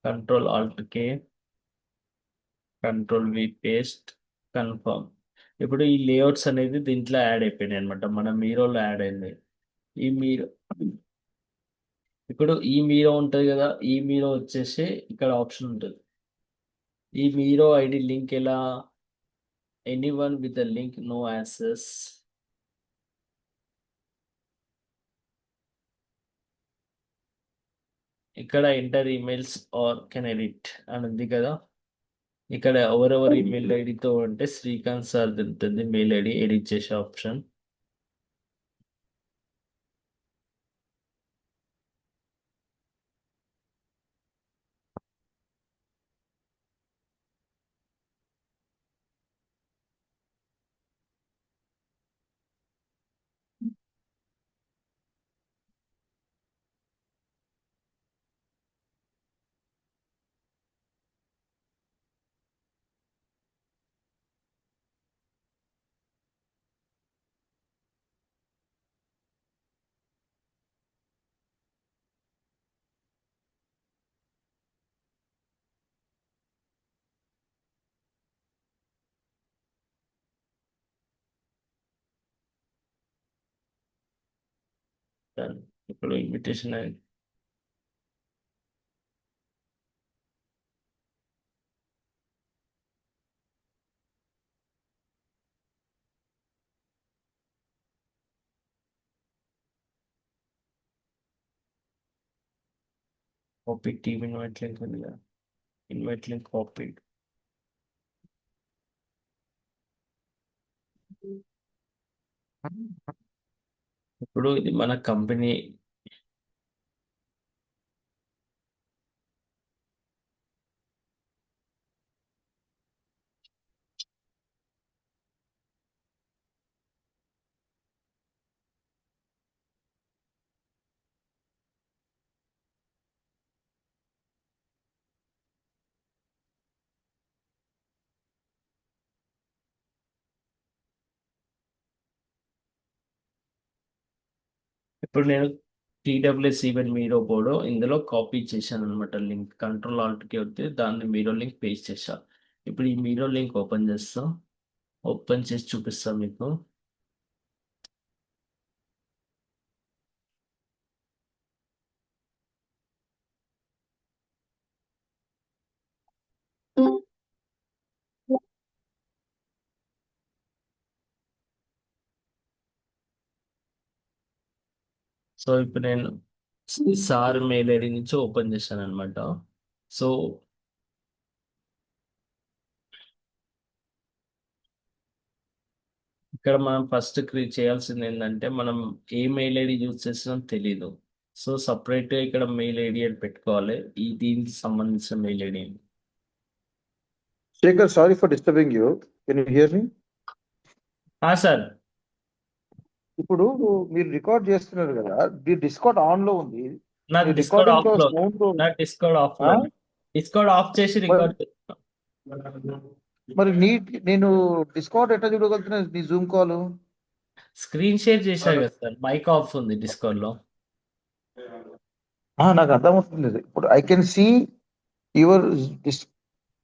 Control alt K control V paste confirm. ఇప్పుడు ఈ లేఅవుట్స్ అనేది దీంట్లో యాడ్ అయిపోయినాయి అనమాట. మన మీరోలో యాడ్ అయింది. ఈ మీరో ఇప్పుడు ఈ మీరో ఉంటుంది కదా, ఈ మీరో వచ్చేసి ఇక్కడ ఆప్షన్ ఉంటుంది. ఈ మీరో ఐడి లింక్ ఎలా? Anyone with the link no access. ఇక్కడ enter emails or can edit అని ఉంది కదా. ఇక్కడ ఎవరెవరి ఈమెయిల్ ఐడితో అంటే శ్రీకాంత్ సార్ ఉంటుంది మెయిల్ ఐడి ఎడిట్ చేసే ఆప్షన్. Done. ఇప్పుడు ఇన్విటేషన్ అయింది. కాపీ టీమ్ ఇన్వైట్ లింక్ ఉంది కదా, ఇన్వైట్ లింక్ కాపీ. ఇప్పుడు ఇది మన కంపెనీ. ఇప్పుడు నేను టీడబ్ల్యూఎస్ ఈవెంట్ మీరో బోర్డు ఇందులో కాపీ చేశాను అనమాట. లింక్ కంట్రోల్ ఆల్ట్కి వస్తే దాన్ని మీరో లింక్ పేస్ట్ చేసా. ఇప్పుడు ఈ మీరో లింక్ ఓపెన్ చేస్తా, ఓపెన్ చేసి చూపిస్తా మీకు. సో ఇప్పుడు నేను సార్ మెయిల్ ఐడి నుంచి ఓపెన్ చేశాను అనమాట. సో ఇక్కడ మనం ఫస్ట్ క్రియేట్ చేయాల్సింది ఏంటంటే, మనం ఏ మెయిల్ ఐడి యూజ్ చేస్తున్నాం తెలీదు. సో సపరేట్గా ఇక్కడ మెయిల్ ఐడి అని పెట్టుకోవాలి. ఈ దీనికి సంబంధించిన mail ID. Shekhar, sorry for disturbing you. Can you hear me? Sir, ఇప్పుడు మీరు రికార్డ్ చేస్తున్నారు కదా, మీ డిస్కౌంట్ ఆన్ లో ఉంది. నా మీ డిస్కౌడ్ రికార్డింగ్ ఆఫ్ లో లో సౌండ్ నా డిస్కౌడ్ ఆఫ్ లో డిస్కౌడ్ ఆఫ్ చేసి రికార్డ్ చేస్తున్నా. మరి నీ నేను డిస్కౌంట్ ఎట్లా చూడగలుగుతున్నా నీ జూమ్ కాల్? స్క్రీన్ షేర్ చేశా కదా సార్, మైక్ ఆఫ్ ఉంది డిస్కౌడ్ లో. నాకు అర్థమవుతుంది. ఇప్పుడు I can see your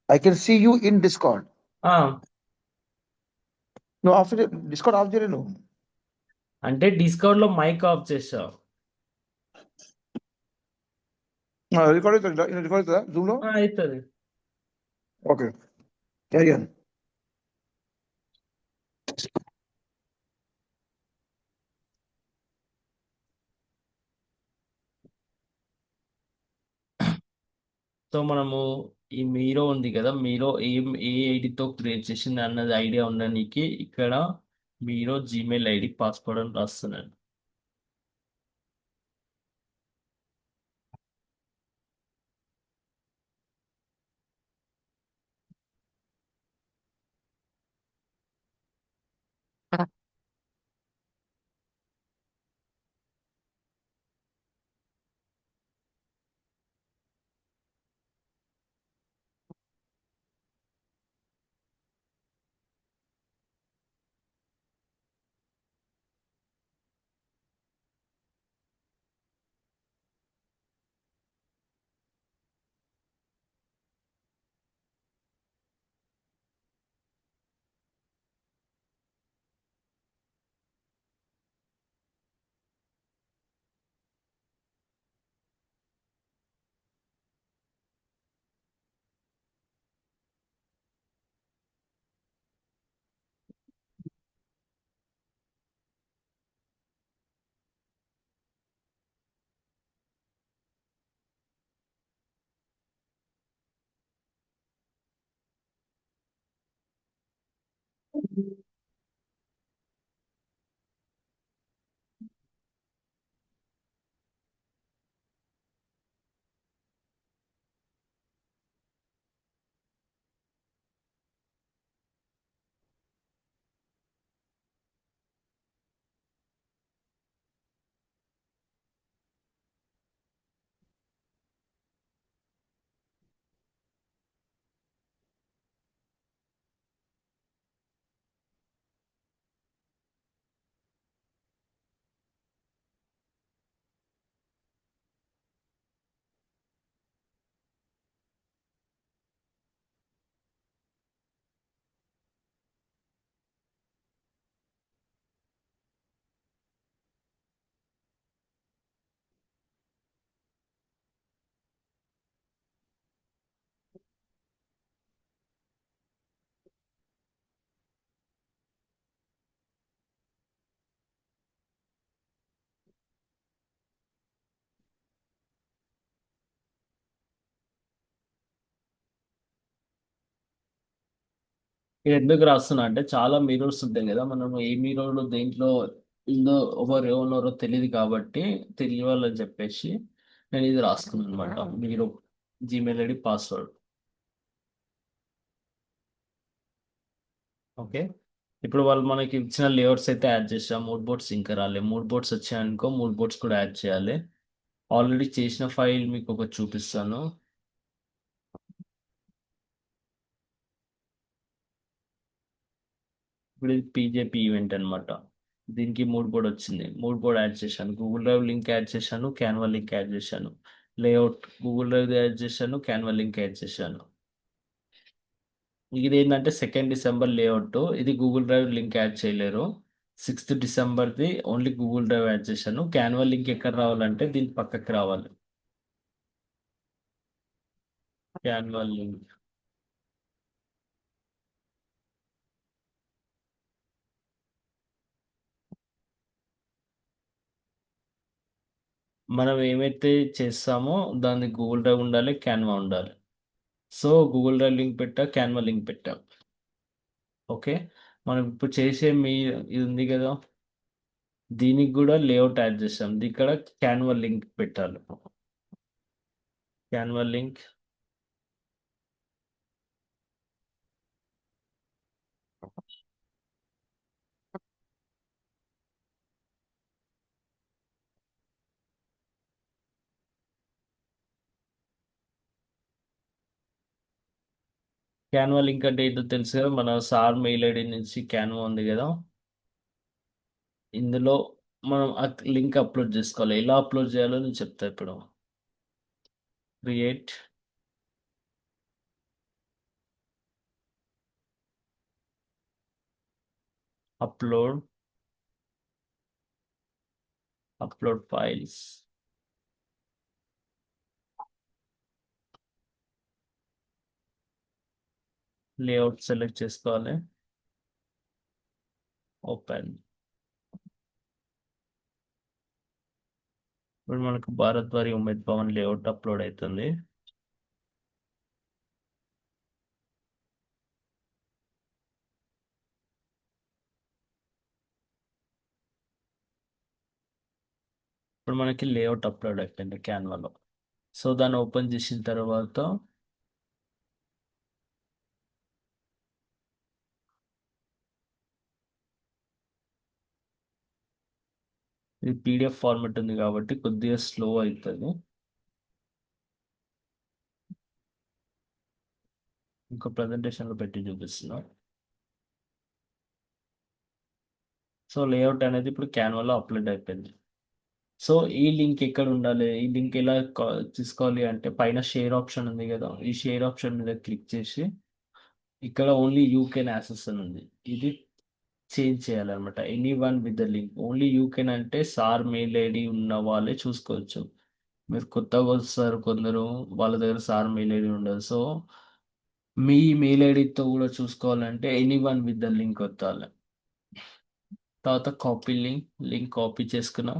I can see you in Discord. ఆ, నువ్వు ఆఫ్ డిస్కౌంట్ ఆఫ్ చేయలేదు నువ్వు. అంటే డిస్కౌడ్ లో మైక్ ఆఫ్ చేసా. రికార్డ్ అవుతుందా? రికార్డ్ అవుతుందా జూమ్ లో? అవుతుంది. Okay, carry on. సో మనము ఈ మీరో ఉంది కదా, మీరో ఏ ఐడితో క్రియేట్ చేసింది అన్నది ఐడియా ఉండడానికి ఇక్కడ మీరో జీమెయిల్ ఐడి పాస్వర్డ్ అని రాస్తున్నాను. ఇది ఎందుకు రాస్తున్నా అంటే చాలా మిరర్స్ ఉంటాయి కదా, మనం ఏ మిర్రర్ దేంట్లో ఉందో ఎవరు ఎవరో తెలియదు కాబట్టి తెలియాలని చెప్పేసి నేను ఇది రాసుకున్నాను అనమాట. మీరు జీమెయిల్ ఐడి పాస్వర్డ్. ఓకే. ఇప్పుడు వాళ్ళు మనకి ఇచ్చిన లేఅవుట్స్ అయితే యాడ్ చేసాం. మూడ్ బోర్డ్స్ ఇంకా రాలే. మూడ్ బోర్డ్స్ వచ్చాయనుకో మూడ్ బోర్డ్స్ కూడా యాడ్ చేయాలి. ఆల్రెడీ చేసిన ఫైల్ మీకు ఒకటి చూపిస్తాను. ఇప్పుడు ఇది పీజేపీ ఈవెంట్ అనమాట. దీనికి మూడ్ బోర్డ్ వచ్చింది. మూడ్ బోర్డ్ యాడ్ చేశాను, గూగుల్ డ్రైవ్ లింక్ యాడ్ చేశాను, క్యాన్వా లింక్ యాడ్ చేశాను. లేఅవుట్ గూగుల్ డ్రైవ్ యాడ్ చేశాను, క్యాన్వా లింక్ యాడ్ చేశాను. ఇది ఏంటంటే 2 డిసెంబర్ లేఅవుట్. ఇది గూగుల్ డ్రైవ్ లింక్ యాడ్ చేయలేరు. 6 డిసెంబర్ది ఓన్లీ గూగుల్ డ్రైవ్ యాడ్ చేశాను. క్యాన్వా లింక్ ఎక్కడ రావాలంటే దీని పక్కకి రావాలి. క్యాన్వా లింక్ మనం ఏమైతే చేస్తామో దాన్ని గూగుల్ డ్రైవ్ ఉండాలి, క్యాన్వా ఉండాలి. సో గూగుల్ డ్రైవ్ లింక్ పెట్టా, క్యాన్వా లింక్ పెట్టా. ఓకే. మనం ఇప్పుడు చేసే ఇది ఉంది కదా, దీనికి కూడా లేఅవుట్ యాడ్ చేస్తాం. ఇక్కడ క్యాన్వా లింక్ పెట్టాలి. Canva link. క్యాన్వా లింక్ అంటే ఏంటో తెలుసు కదా, మన సార్ మెయిల్ ఐడి నుంచి క్యాన్వా ఉంది కదా, ఇందులో మనం ఆ లింక్ అప్లోడ్ చేసుకోవాలి. ఎలా అప్లోడ్ చేయాలో నేను చెప్తా ఇప్పుడు. Create, upload, upload files, layout select చేసుకోవాలి, ఓపెన్. ఇప్పుడు మనకు భారత్ వారి ఉమేద్ భవన్ లేఅవుట్ అప్లోడ్ అవుతుంది. ఇప్పుడు మనకి లేఅవుట్ అప్లోడ్ అయిపోయింది క్యాన్వాలో. సో దాన్ని ఓపెన్ చేసిన తర్వాత ఇది పీడిఎఫ్ ఫార్మెట్ ఉంది కాబట్టి కొద్దిగా స్లో అవుతుంది. ఇంకా ప్రజెంటేషన్లో పెట్టి చూపిస్తున్నా. సో లేఅవుట్ అనేది ఇప్పుడు క్యాన్వాలో అప్లోడ్ అయిపోయింది. సో ఈ లింక్ ఎక్కడ ఉండాలి, ఈ లింక్ ఎలా తీసుకోవాలి అంటే పైన షేర్ ఆప్షన్ ఉంది కదా, ఈ షేర్ ఆప్షన్ మీద క్లిక్ చేసి ఇక్కడ ఓన్లీ యూ కెన్ యాక్సెస్ అని ఉంది, ఇది చేంజ్ చేయాలన్నమాట. Any one with the link. Only you can అంటే సార్ మెయిల్ ఐడి ఉన్న వాళ్ళే చూసుకోవచ్చు. మీరు కొత్తగా వస్తారు కొందరు, వాళ్ళ దగ్గర సార్ మెయిల్ ఐడి ఉండదు. సో మీ మెయిల్ ఐడితో కూడా చూసుకోవాలంటే any one with the link కొట్టాలి. తర్వాత కాపీ లింక్, లింక్ కాపీ చేసుకున్నాం.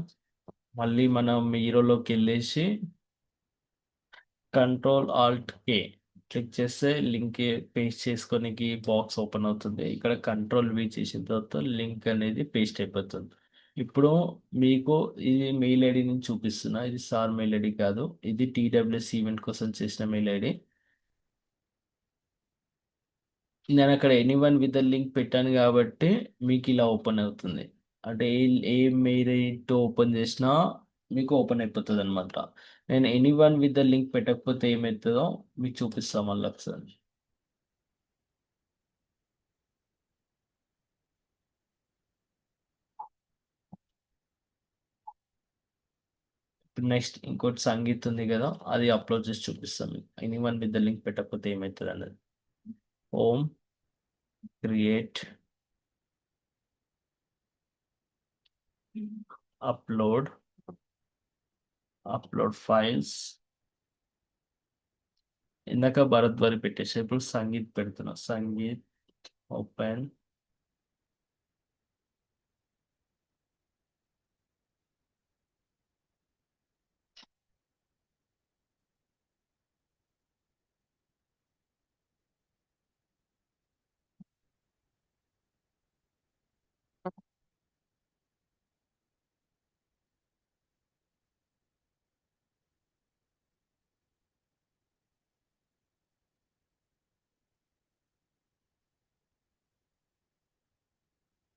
మళ్ళీ మనం హీరోలోకి వెళ్ళేసి కంట్రోల్ ఆల్ట్ కే క్లిక్ చేస్తే లింక్ పేస్ట్ చేసుకోనికి బాక్స్ ఓపెన్ అవుతుంది. ఇక్కడ కంట్రోల్ వి చేసిన తర్వాత లింక్ అనేది పేస్ట్ అయిపోతుంది. ఇప్పుడు మీకు ఇది మెయిల్ ఐడి నుంచి చూపిస్తున్నా, ఇది సార్ మెయిల్ ఐడి కాదు, ఇది టీడబ్ల్యూఎస్ ఈవెంట్ కోసం చేసిన మెయిల్ ఐడి. నేను అక్కడ ఎనీవన్ విత్ లింక్ పెట్టాను కాబట్టి మీకు ఇలా ఓపెన్ అవుతుంది. అంటే ఏ మెయిల్తో ఓపెన్ చేసినా మీకు ఓపెన్ అయిపోతుంది అనమాట. నేను ఎనీవన్ విత్ లింక్ పెట్టకపోతే ఏమవుతుందో మీకు చూపిస్తాను మళ్ళీ ఒకసారి. ఇప్పుడు నెక్స్ట్ ఇంకోటి సంగీత్ ఉంది కదా, అది అప్లోడ్ చేసి చూపిస్తాను మీకు. ఎనీవన్ విత్ లింక్ పెట్టకపోతే ఏమవుతుంది అన్నది. Home, create, upload, upload files. ఇందాక భరద్వారి పెట్టేసి ఇప్పుడు సంగీత్ పెడుతున్నా. సంగీత్, ఓపెన్.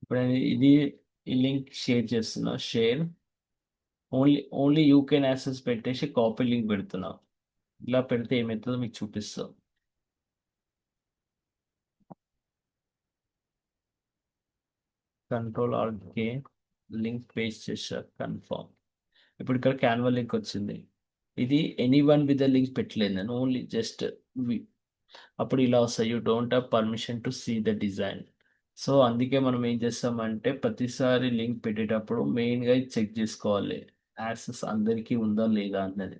ఇప్పుడు ఇది ఈ లింక్ షేర్ చేస్తున్నా, share. Only you can access పెట్టేసి కాపీ లింక్ పెడుతున్నా. ఇలా పెడితే ఏమవుతుందో మీకు చూపిస్తా. Control alt K, link paste చేసా, కన్ఫర్మ్. ఇప్పుడు ఇక్కడ క్యాన్వా లింక్ వచ్చింది. ఇది anyone with the link పెట్టలేదు నేను, ఓన్లీ జస్ట్ అప్పుడు ఇలా వస్తాయి, you don't have permission to see the design. So అందుకే మనం ఏం చేస్తామంటే ప్రతిసారి లింక్ పెట్టేటప్పుడు మెయిన్గా చెక్ చేసుకోవాలి యాక్సెస్ అందరికీ ఉందా లేదా అన్నది.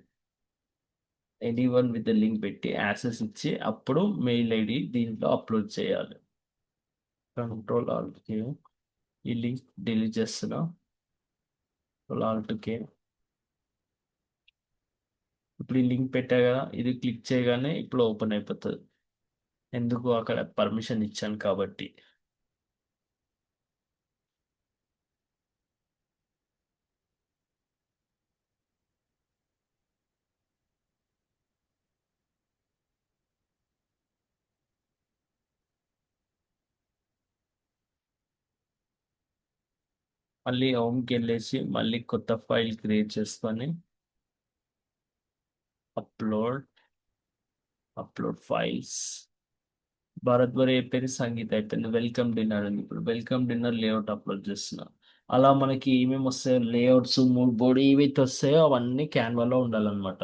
Any one with the link పెట్టి యాక్సెస్ ఇచ్చి అప్పుడు మెయిల్ ఐడి దీంట్లో అప్లోడ్ చేయాలి. కంట్రోల్ ఆల్ట్ కే, ఈ లింక్ డిలీట్ చేస్తున్నా. కంట్రోల్ ఆల్ట్ కే. ఇప్పుడు ఈ లింక్ పెట్టా కదా, ఇది క్లిక్ చేయగానే ఇప్పుడు ఓపెన్ అయిపోతుంది. ఎందుకు, అక్కడ పర్మిషన్ ఇచ్చాను కాబట్టి. మళ్ళీ హోమ్కి వెళ్ళేసి మళ్ళీ కొత్త ఫైల్ క్రియేట్ చేసుకొని అప్లోడ్, అప్లోడ్ ఫైల్స్. భారత్ వరి అయిపోయింది, సంగీత అయిపోయింది, వెల్కమ్ డిన్నర్ ఉంది. ఇప్పుడు వెల్కమ్ డిన్నర్ లేఅవుట్ అప్లోడ్ చేస్తున్నా. అలా మనకి ఏమేమి వస్తాయో లేఅవుట్స్, మూడ్ బోర్డ్ ఏవైతే వస్తాయో అవన్నీ క్యాన్వాలో ఉండాలన్నమాట.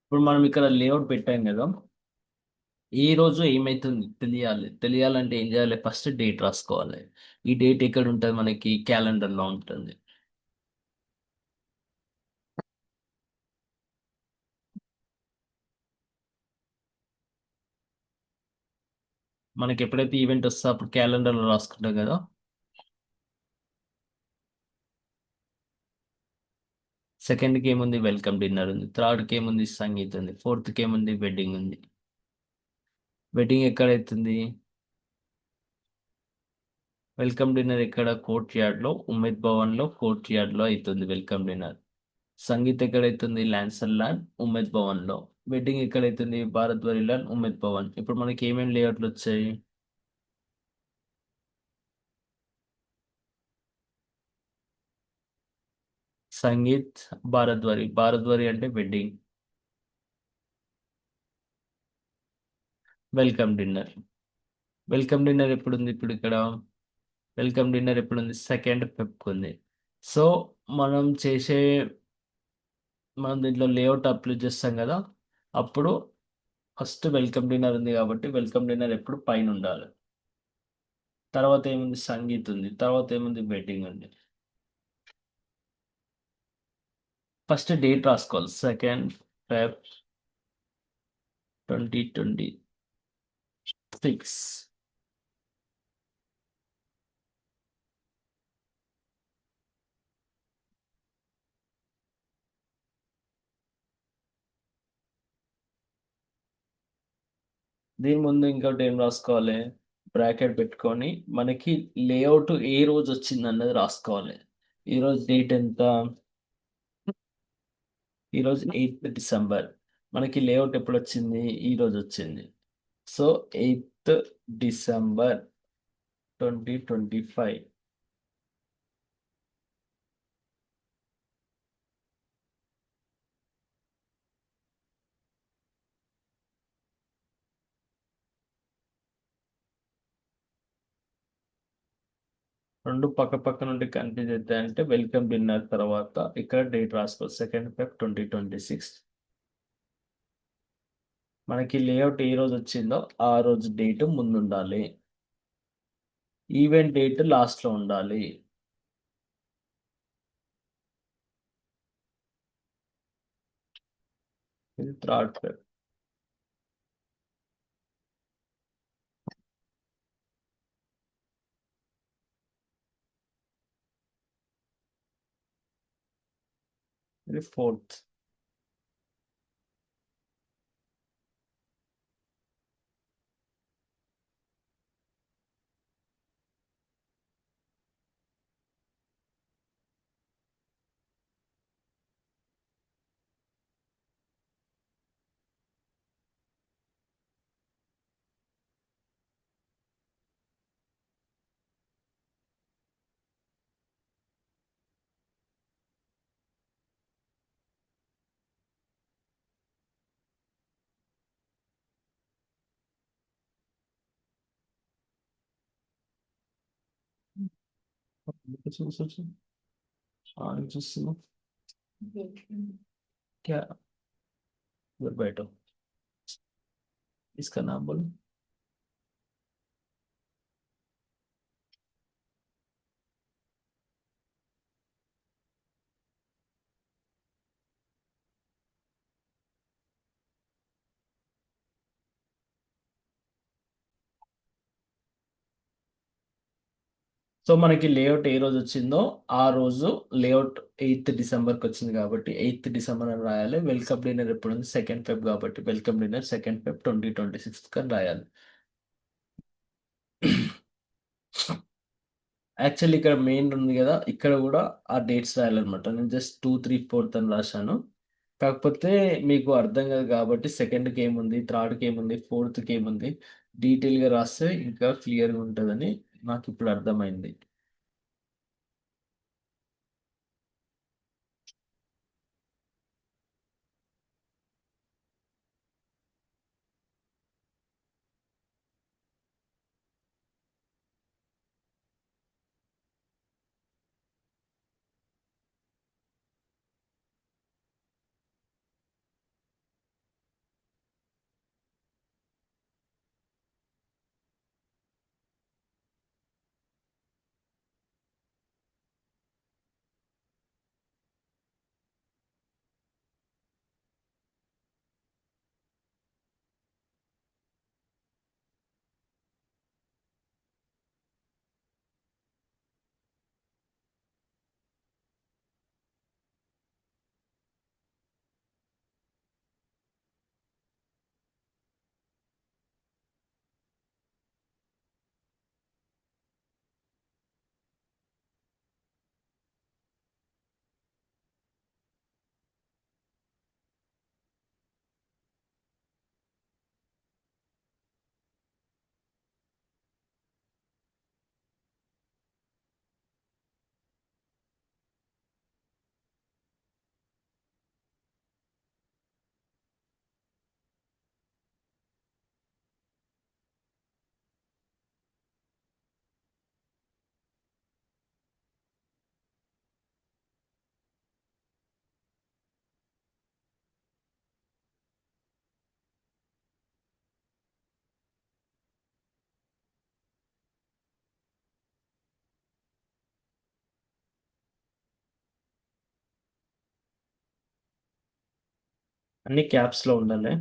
ఇప్పుడు మనం ఇక్కడ లేఅవుట్ పెట్టాం కదా, ఈ రోజు ఏమైతుంది తెలియాలంటే ఏం చేయాలి, ఫస్ట్ డేట్ రాసుకోవాలి. ఈ డేట్ ఎక్కడ ఉంటుంది, మనకి క్యాలెండర్లో ఉంటుంది. మనకి ఎప్పుడైతే ఈవెంట్ వస్తుందో అప్పుడు క్యాలెండర్లో రాసుకుంటాం కదా. సెకండ్కి ఏముంది, వెల్కమ్ డిన్నర్ ఉంది. థర్డ్కి ఏముంది, సంగీత్ ఉంది. ఫోర్త్కి ఏముంది, వెడ్డింగ్ ఉంది. వెడ్డింగ్ ఎక్కడైతుంది, వెల్కమ్ డిన్నర్ ఎక్కడ, కోర్ట్ యార్డ్లో, ఉమేద్ భవన్లో కోర్ట్ యార్డ్లో అవుతుంది వెల్కమ్ డిన్నర్. సంగీత్ ఎక్కడైతుంది, ల్యాన్సర్ ల్యాండ్, ఉమేద్ భవన్లో. వెడ్డింగ్ ఎక్కడైతుంది, భారత్ వరి ల్యాండ్, ఉమేద్ భవన్. ఇప్పుడు మనకి ఏమేమి లేఅవుట్లు వచ్చాయి, సంగీత్, భారత్ వరి. భారత్ వరి అంటే wedding, welcome dinner. Welcome dinner ఎప్పుడుంది, ఇప్పుడు ఇక్కడ వెల్కమ్ డిన్నర్ ఎప్పుడుంది, సెకండ్ ఫెబ్కి ఉంది. సో మనం చేసే మనం దీంట్లో లేఅవుట్ అప్లోడ్ చేస్తాం కదా, అప్పుడు ఫస్ట్ వెల్కమ్ డిన్నర్ ఉంది కాబట్టి వెల్కమ్ డిన్నర్ ఎప్పుడు పైన ఉండాలి. తర్వాత ఏముంది, సంగీత్ ఉంది. తర్వాత ఏముంది, వెడ్డింగ్ ఉంది. ఫస్ట్ డేట్ రాసుకోవాలి, 2nd Feb 2026. దీని ముందు ఇంకోటి ఏం రాసుకోవాలి, బ్రాకెట్ పెట్టుకొని మనకి లేఅవుట్ ఏ రోజు వచ్చింది అన్నది రాసుకోవాలి. ఈరోజు డేట్ ఎంత, ఈరోజు 8th December. మనకి లేఅవుట్ ఎప్పుడు వచ్చింది, ఈ రోజు వచ్చింది. So 8th December 2025. రెండు పక్క పక్క నుండి కన్ఫ్యూజ్ అవుతాయంటే వెల్కమ్ డిన్నర్ తర్వాత ఇక్కడ డేట్ రాసుకో, 2nd Feb 2026. మనకి లేఅవుట్ ఏ రోజు వచ్చిందో ఆ రోజు డేట్ ముందు ఉండాలి, ఈవెంట్ డేట్ లాస్ట్లో ఉండాలి. ఇది 3rd Feb. ఇది ఫోర్త్. చూస్తున్నా क्या उधर बैठो इसका नाम बोलो. సో మనకి లేఅవుట్ ఏ రోజు వచ్చిందో ఆ రోజు లేఅవుట్ 8th డిసెంబర్కి వచ్చింది కాబట్టి 8th డిసెంబర్ అని రాయాలి. వెల్కమ్ డిన్నర్ ఎప్పుడు ఉంది? 2nd ఫెబ్ కాబట్టి వెల్కమ్ డిన్నర్ 2nd ఫెబ్ 2026 అని రాయాలి. యాక్చువల్లీ ఇక్కడ మెయిన్ ఉంది కదా, ఇక్కడ కూడా ఆ డేట్స్ రాయాలన్నమాట. నేను జస్ట్ 2, 3, 4 అని రాశాను. కాకపోతే మీకు అర్థం కాదు కాబట్టి సెకండ్కి ఏముంది, థర్డ్కి ఏముంది, ఫోర్త్కి ఏముంది డీటెయిల్గా రాస్తే ఇంకా క్లియర్గా ఉంటుందని నాకు ఇప్పుడు అర్థమైంది. అన్ని క్యాప్స్లో ఉండాలి.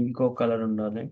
ఇంకో కలర్ ఉండాలి.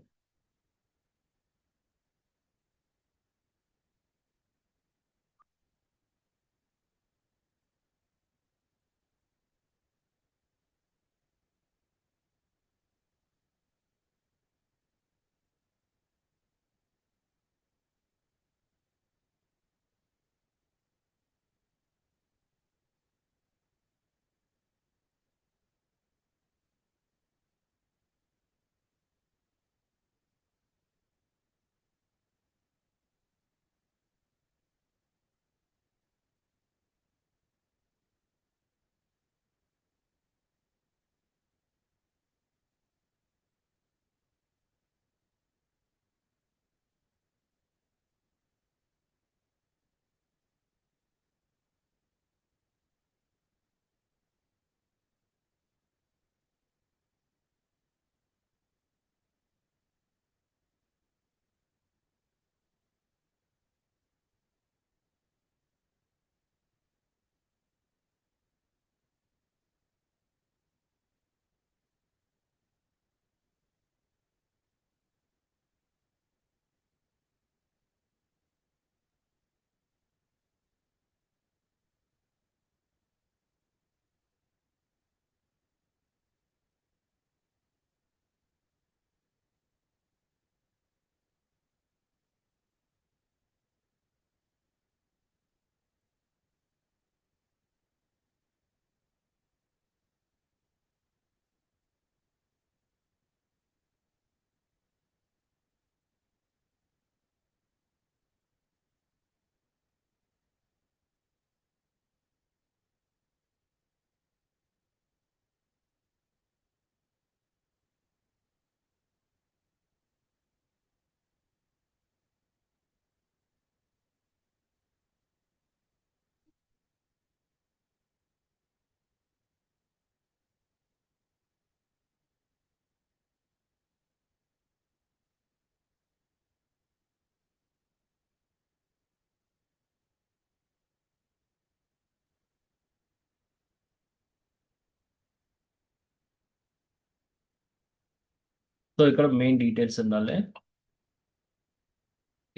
సో ఇక్కడ మెయిన్ డీటెయిల్స్ ఉండాలి.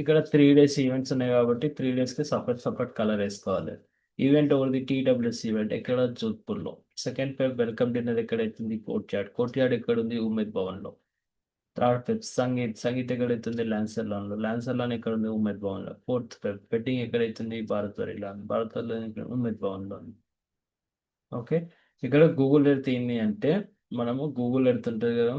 ఇక్కడ 3 days ఈవెంట్స్ ఉన్నాయి కాబట్టి 3 daysకి సపరేట్ కలర్ వేసుకోవాలి. ఈవెంట్ ఓవర్ది TWS ఈవెంట్ ఎక్కడ? జోధ్పూర్లో. సెకండ్ ఫెబ్ వెల్కమ్ డిన్నర్ ఎక్కడ అవుతుంది? కోర్ట్ యార్డ్ ఎక్కడ ఉంది? ఉమేద్ భవన్లో. థర్డ్ ఫెబ్ సంగీత్ ఎక్కడ అవుతుంది? లాన్సర్లాన్ ఎక్కడ ఉంది? ఉమేద్ భవన్లో. ఫోర్త్ ఫెబ్ వెడ్డింగ్ ఎక్కడ అవుతుంది? భారత్ వరిలో ఉమేద్ భవన్లో. ఓకే. ఇక్కడ గూగుల్ ఎర్త్ ఏంటి అంటే మనము గూగుల్ ఎర్త్ ఉంటుంది కదా,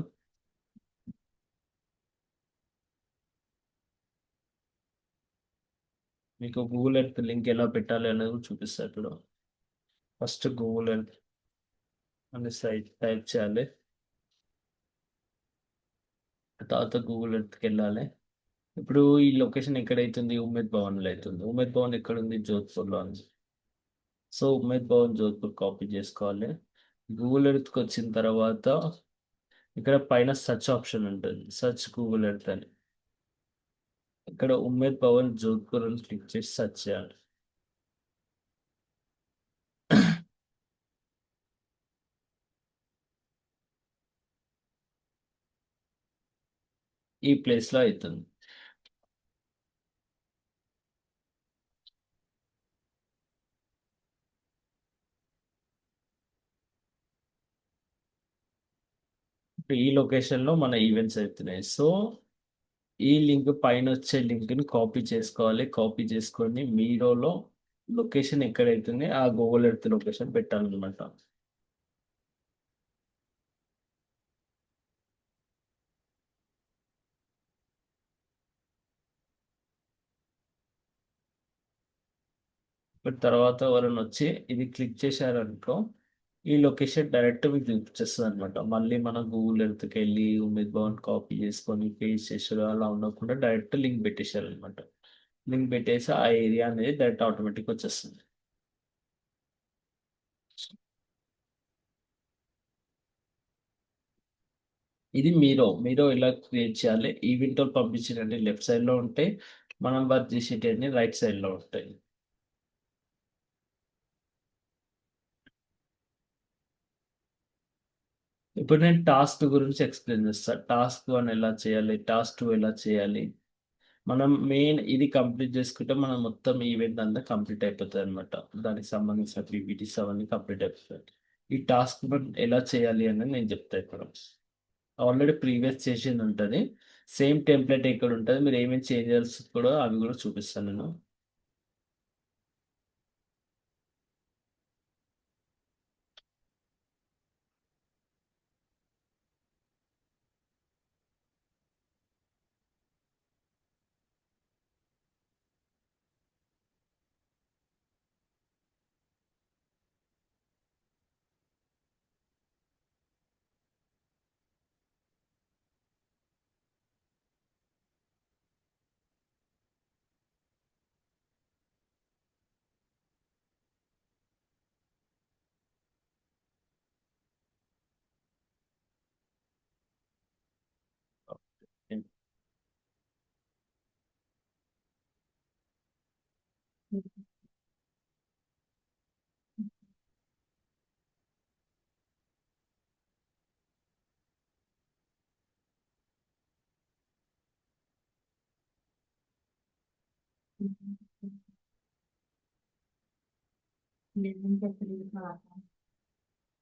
మీకు గూగుల్ ఎర్త్ లింక్ ఎలా పెట్టాలి అనేది కూడా చూపిస్తారు ఇప్పుడు. ఫస్ట్ గూగుల్ ఎర్త్ అనే సైట్ టైప్ చేయాలి. తర్వాత గూగుల్ ఎర్త్కి వెళ్ళాలి. ఇప్పుడు ఈ లొకేషన్ ఎక్కడైతుంది? ఉమేద్ భవన్లో అవుతుంది. ఉమేద్ భవన్ ఎక్కడ ఉంది? జోధ్పూర్లో ఉంది. సో ఉమేద్ భవన్ జోధ్పూర్ కాపీ చేసుకోవాలి. గూగుల్ ఎర్త్కి వచ్చిన తర్వాత ఇక్కడ పైన సెర్చ్ ఆప్షన్ ఉంటుంది, సెర్చ్ గూగుల్ ఎర్త్ అని. ఇక్కడ ఉమేద్ భవన్ జోధ్పూర్ అని క్లిక్ చేసి సెర్చ్ చేయాలి. ఈ ప్లేస్లో అవుతుంది. ఇప్పుడు ఈ లొకేషన్లో మన ఈవెంట్స్ అవుతున్నాయి. సో ఈ లింక్ పైన వచ్చే లింక్ని కాపీ చేసుకోవాలి. కాపీ చేసుకొని మీరోలో లొకేషన్ ఎక్కడైతుంది ఆ గూగుల్ ఎర్త్ లొకేషన్ పెట్టాలన్నమాట. ఇప్పుడు తర్వాత ఎవరైనా వచ్చి ఇది క్లిక్ చేశారనుకో ఈ లొకేషన్ డైరెక్ట్ మీకు చూపించేస్తుంది అనమాట. మళ్ళీ మనం గూగుల్ ఎర్త్కి వెళ్ళి ఉమేద్ భవన్ కాపీ చేసుకొని పేస్ట్ చేసారు అలా ఉండకుండా డైరెక్ట్ లింక్ పెట్టేశారు అనమాట. లింక్ పెట్టేసి ఆ ఏరియా అనేది డైరెక్ట్ ఆటోమేటిక్ వచ్చేస్తుంది. ఇది మీరు ఇలా క్రియేట్ చేయాలి. ఈ విండో పంపించేటండి లెఫ్ట్ సైడ్లో ఉంటాయి, మనం వర్క్ చేసేటన్ని రైట్ సైడ్లో ఉంటాయి. ఇప్పుడు నేను టాస్క్ గురించి ఎక్స్ప్లెయిన్ చేస్తాను. టాస్క్ 1 ఎలా చేయాలి, టాస్క్ 2 ఎలా చేయాలి. మనం మెయిన్ ఇది కంప్లీట్ చేసుకుంటే మనం మొత్తం ఈవెంట్ అంతా కంప్లీట్ అయిపోతుంది అనమాట. దానికి సంబంధించిన పీపీటీస్ అవన్నీ కంప్లీట్ అయిపోతాయి. ఈ టాస్క్ ఎలా చేయాలి అని నేను చెప్తాను ఇప్పుడు. ఆల్రెడీ ప్రీవియస్ చేసింది ఉంటుంది. సేమ్ టెంప్లెట్ ఇక్కడ ఉంటుంది. మీరు ఏమేమి చేంజ్ చేయాల్సి కూడా అవి కూడా చూపిస్తాను నేను.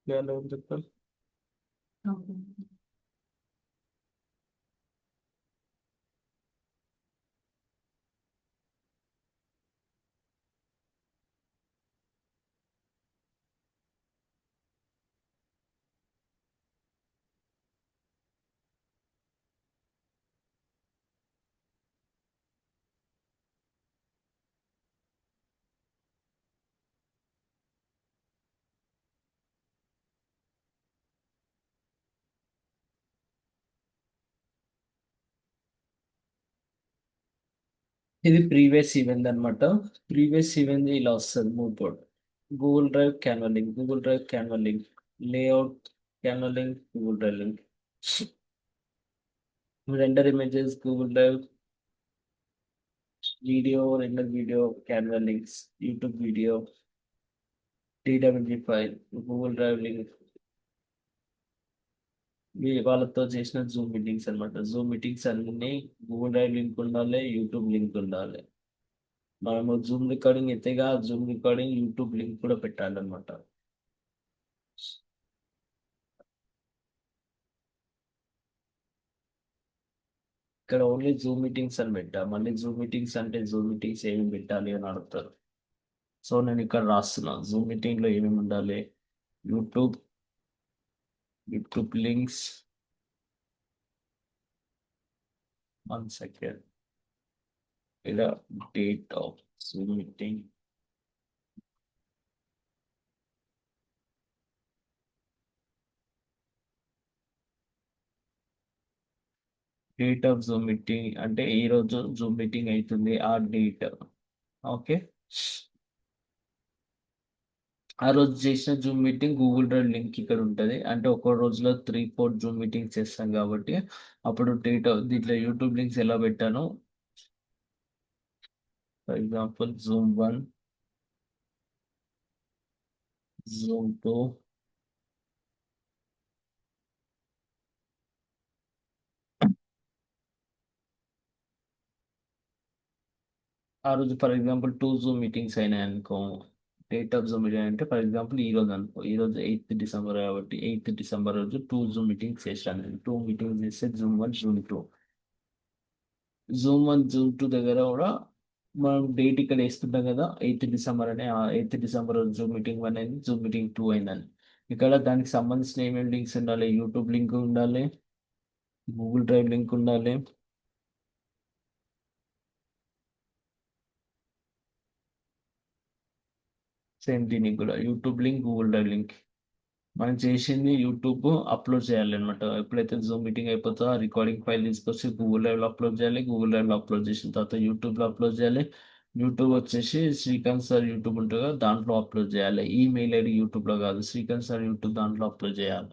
ఎలా ఉంది చెప్తాను. ఇది ప్రీవియస్ ఈవెంట్ అనమాట. ప్రీవియస్ ఈవెంట్ ఇలా వస్తుంది mood board. Google Drive Canva link, Google Drive Canva link, layout Canva link, Google Drive link, render images Google Drive, video render video Canva links, YouTube video, TWG file, Google Drive link. వాళ్ళతో చేసిన Zoom meetings అన్నమాట. Zoom meetings అన్ని Google Drive link ఉండాలి, YouTube link ఉండాలి. మనము Zoom recording ఎత్తేగా Zoom recording YouTube link కూడా పెట్టాలన్నమాట. ఇక్కడ ఓన్లీ జూమ్ మీటింగ్స్ అని పెట్టా. మళ్ళీ జూమ్ మీటింగ్స్ అంటే జూమ్ మీటింగ్స్ ఏమి పెట్టాలి అని అడుగుతారు. సో నేను ఇక్కడ రాస్తున్నా జూమ్ మీటింగ్ లో ఏమేమి ఉండాలి. YouTube, YouTube links. 1 సెకండ్. ఇలా date of Zoom meeting, date of Zoom meeting అంటే ఈ రోజు జూమ్ మీటింగ్ అవుతుంది ఆ డేట్. ఓకే. ఆ రోజు చేసిన Zoom meeting Google Drive link ఇక్కడ ఉంటుంది. అంటే ఒక రోజులో 3-4 జూమ్ మీటింగ్స్ చేస్తాం కాబట్టి అప్పుడు డేట్ దీంట్లో యూట్యూబ్ లింక్స్ ఎలా పెట్టాను. ఫర్ ఎగ్జాంపుల్ జూమ్ 1, జూమ్ 2, ఆ రోజు ఫర్ ఎగ్జాంపుల్ 2 జూమ్ మీటింగ్స్ అయినాయి అనుకో. డేట్ ఆఫ్ జూమ్ మీటింగ్ అంటే ఫర్ ఎగ్జాంపుల్ ఈ రోజు అనుకో, ఈ రోజు 8th డిసెంబర్ కాబట్టి 8th డిసెంబర్ రోజు 2 జూమ్ మీటింగ్స్ చేశాను. నేను 2 మీటింగ్స్ చేస్తే జూమ్ 1, జూమ్ 2. జూమ్ 1, జూమ్ 2 దగ్గర కూడా మనం డేట్ ఇక్కడ వేసుకుంటాం కదా, 8th డిసెంబర్ అని. ఆ 8th డిసెంబర్ రోజు జూమ్ మీటింగ్ 1 అయింది, జూమ్ మీటింగ్ 2 అయిందని. ఇక్కడ దానికి సంబంధించిన ఏమేమి లింక్స్ ఉండాలి. యూట్యూబ్ లింక్ ఉండాలి, గూగుల్ డ్రైవ్ లింక్ ఉండాలి. సేమ్ దీనికి కూడా YouTube link, Google Drive link. మనం చేసింది యూట్యూబ్ అప్లోడ్ చేయాలి అనమాట. ఎప్పుడైతే జూమ్ మీటింగ్ అయిపోతుందో ఆ రికార్డింగ్ ఫైల్ తీసుకొచ్చి గూగుల్ డ్రైవ్లో అప్లోడ్ చేయాలి. గూగుల్ డ్రైవ్లో అప్లోడ్ చేసిన తర్వాత యూట్యూబ్లో అప్లోడ్ చేయాలి. యూట్యూబ్ వచ్చేసి శ్రీకాంత్ సార్ యూట్యూబ్ ఉంటుంది కదా, దాంట్లో అప్లోడ్ చేయాలి. ఈమెయిల్ ఐడి యూట్యూబ్లో కాదు, శ్రీకాంత్ సార్ యూట్యూబ్ దాంట్లో అప్లోడ్ చేయాలి.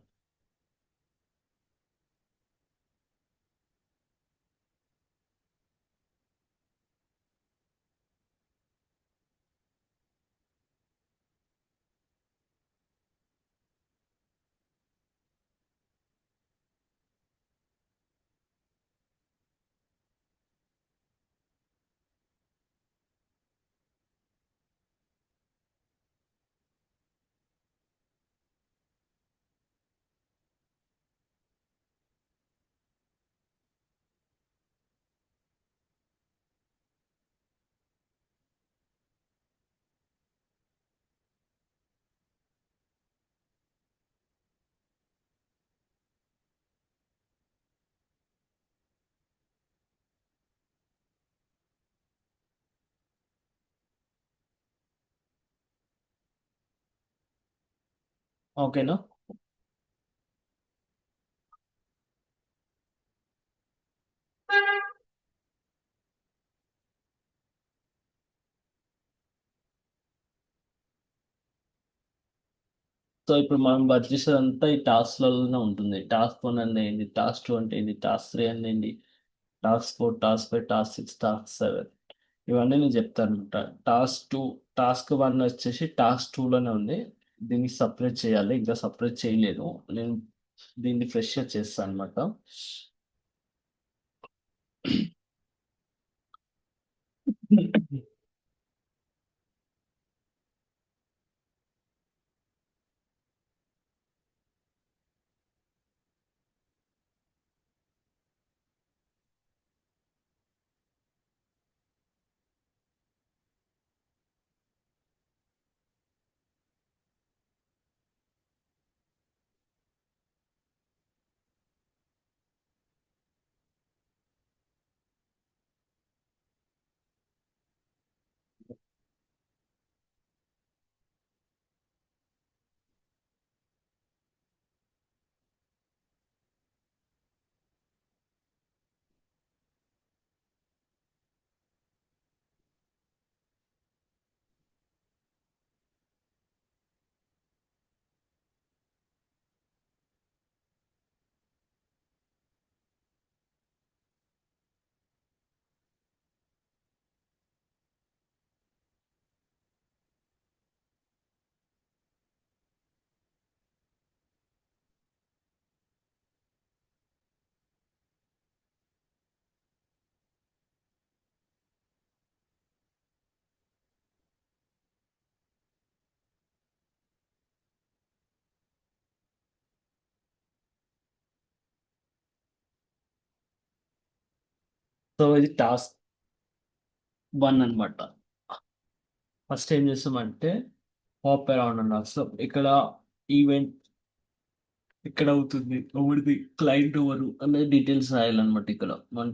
ఓకేనా? సో ఇప్పుడు మనం వర్క్ చేసేదంతా ఈ టాస్క్లలోనే ఉంటుంది. టాస్క్ 1 అంటే ఏంటి? టాస్క్ 2 అంటే ఏంటి? టాస్క్ 3 అంటే ఏంటి? టాస్క్ 4, టాస్క్ 5, టాస్క్ 6, టాస్క్ 7 ఇవన్నీ నేను చెప్తానన్నమాట. టాస్క్ 1 వచ్చేసి టాస్క్ 2 లోనే ఉంది. దీన్ని సెపరేట్ చేయాలి. ఇంకా సెపరేట్ చేయలేదు. నేను దీన్ని ఫ్రెష్‌గా చేస్తాను అన్నమాట. సో ఇది టాస్క్ 1 అన్నమాట. ఫస్ట్ ఏం చేస్తామంటే హాప్ అరౌండ్ అని రాస్తాం. ఇక్కడ ఈవెంట్ ఎక్కడ అవుతుంది? ఎవరిది? క్లయింట్ ఎవరు? అనేది డీటెయిల్స్ రాయాలన్నమాట ఇక్కడ. మన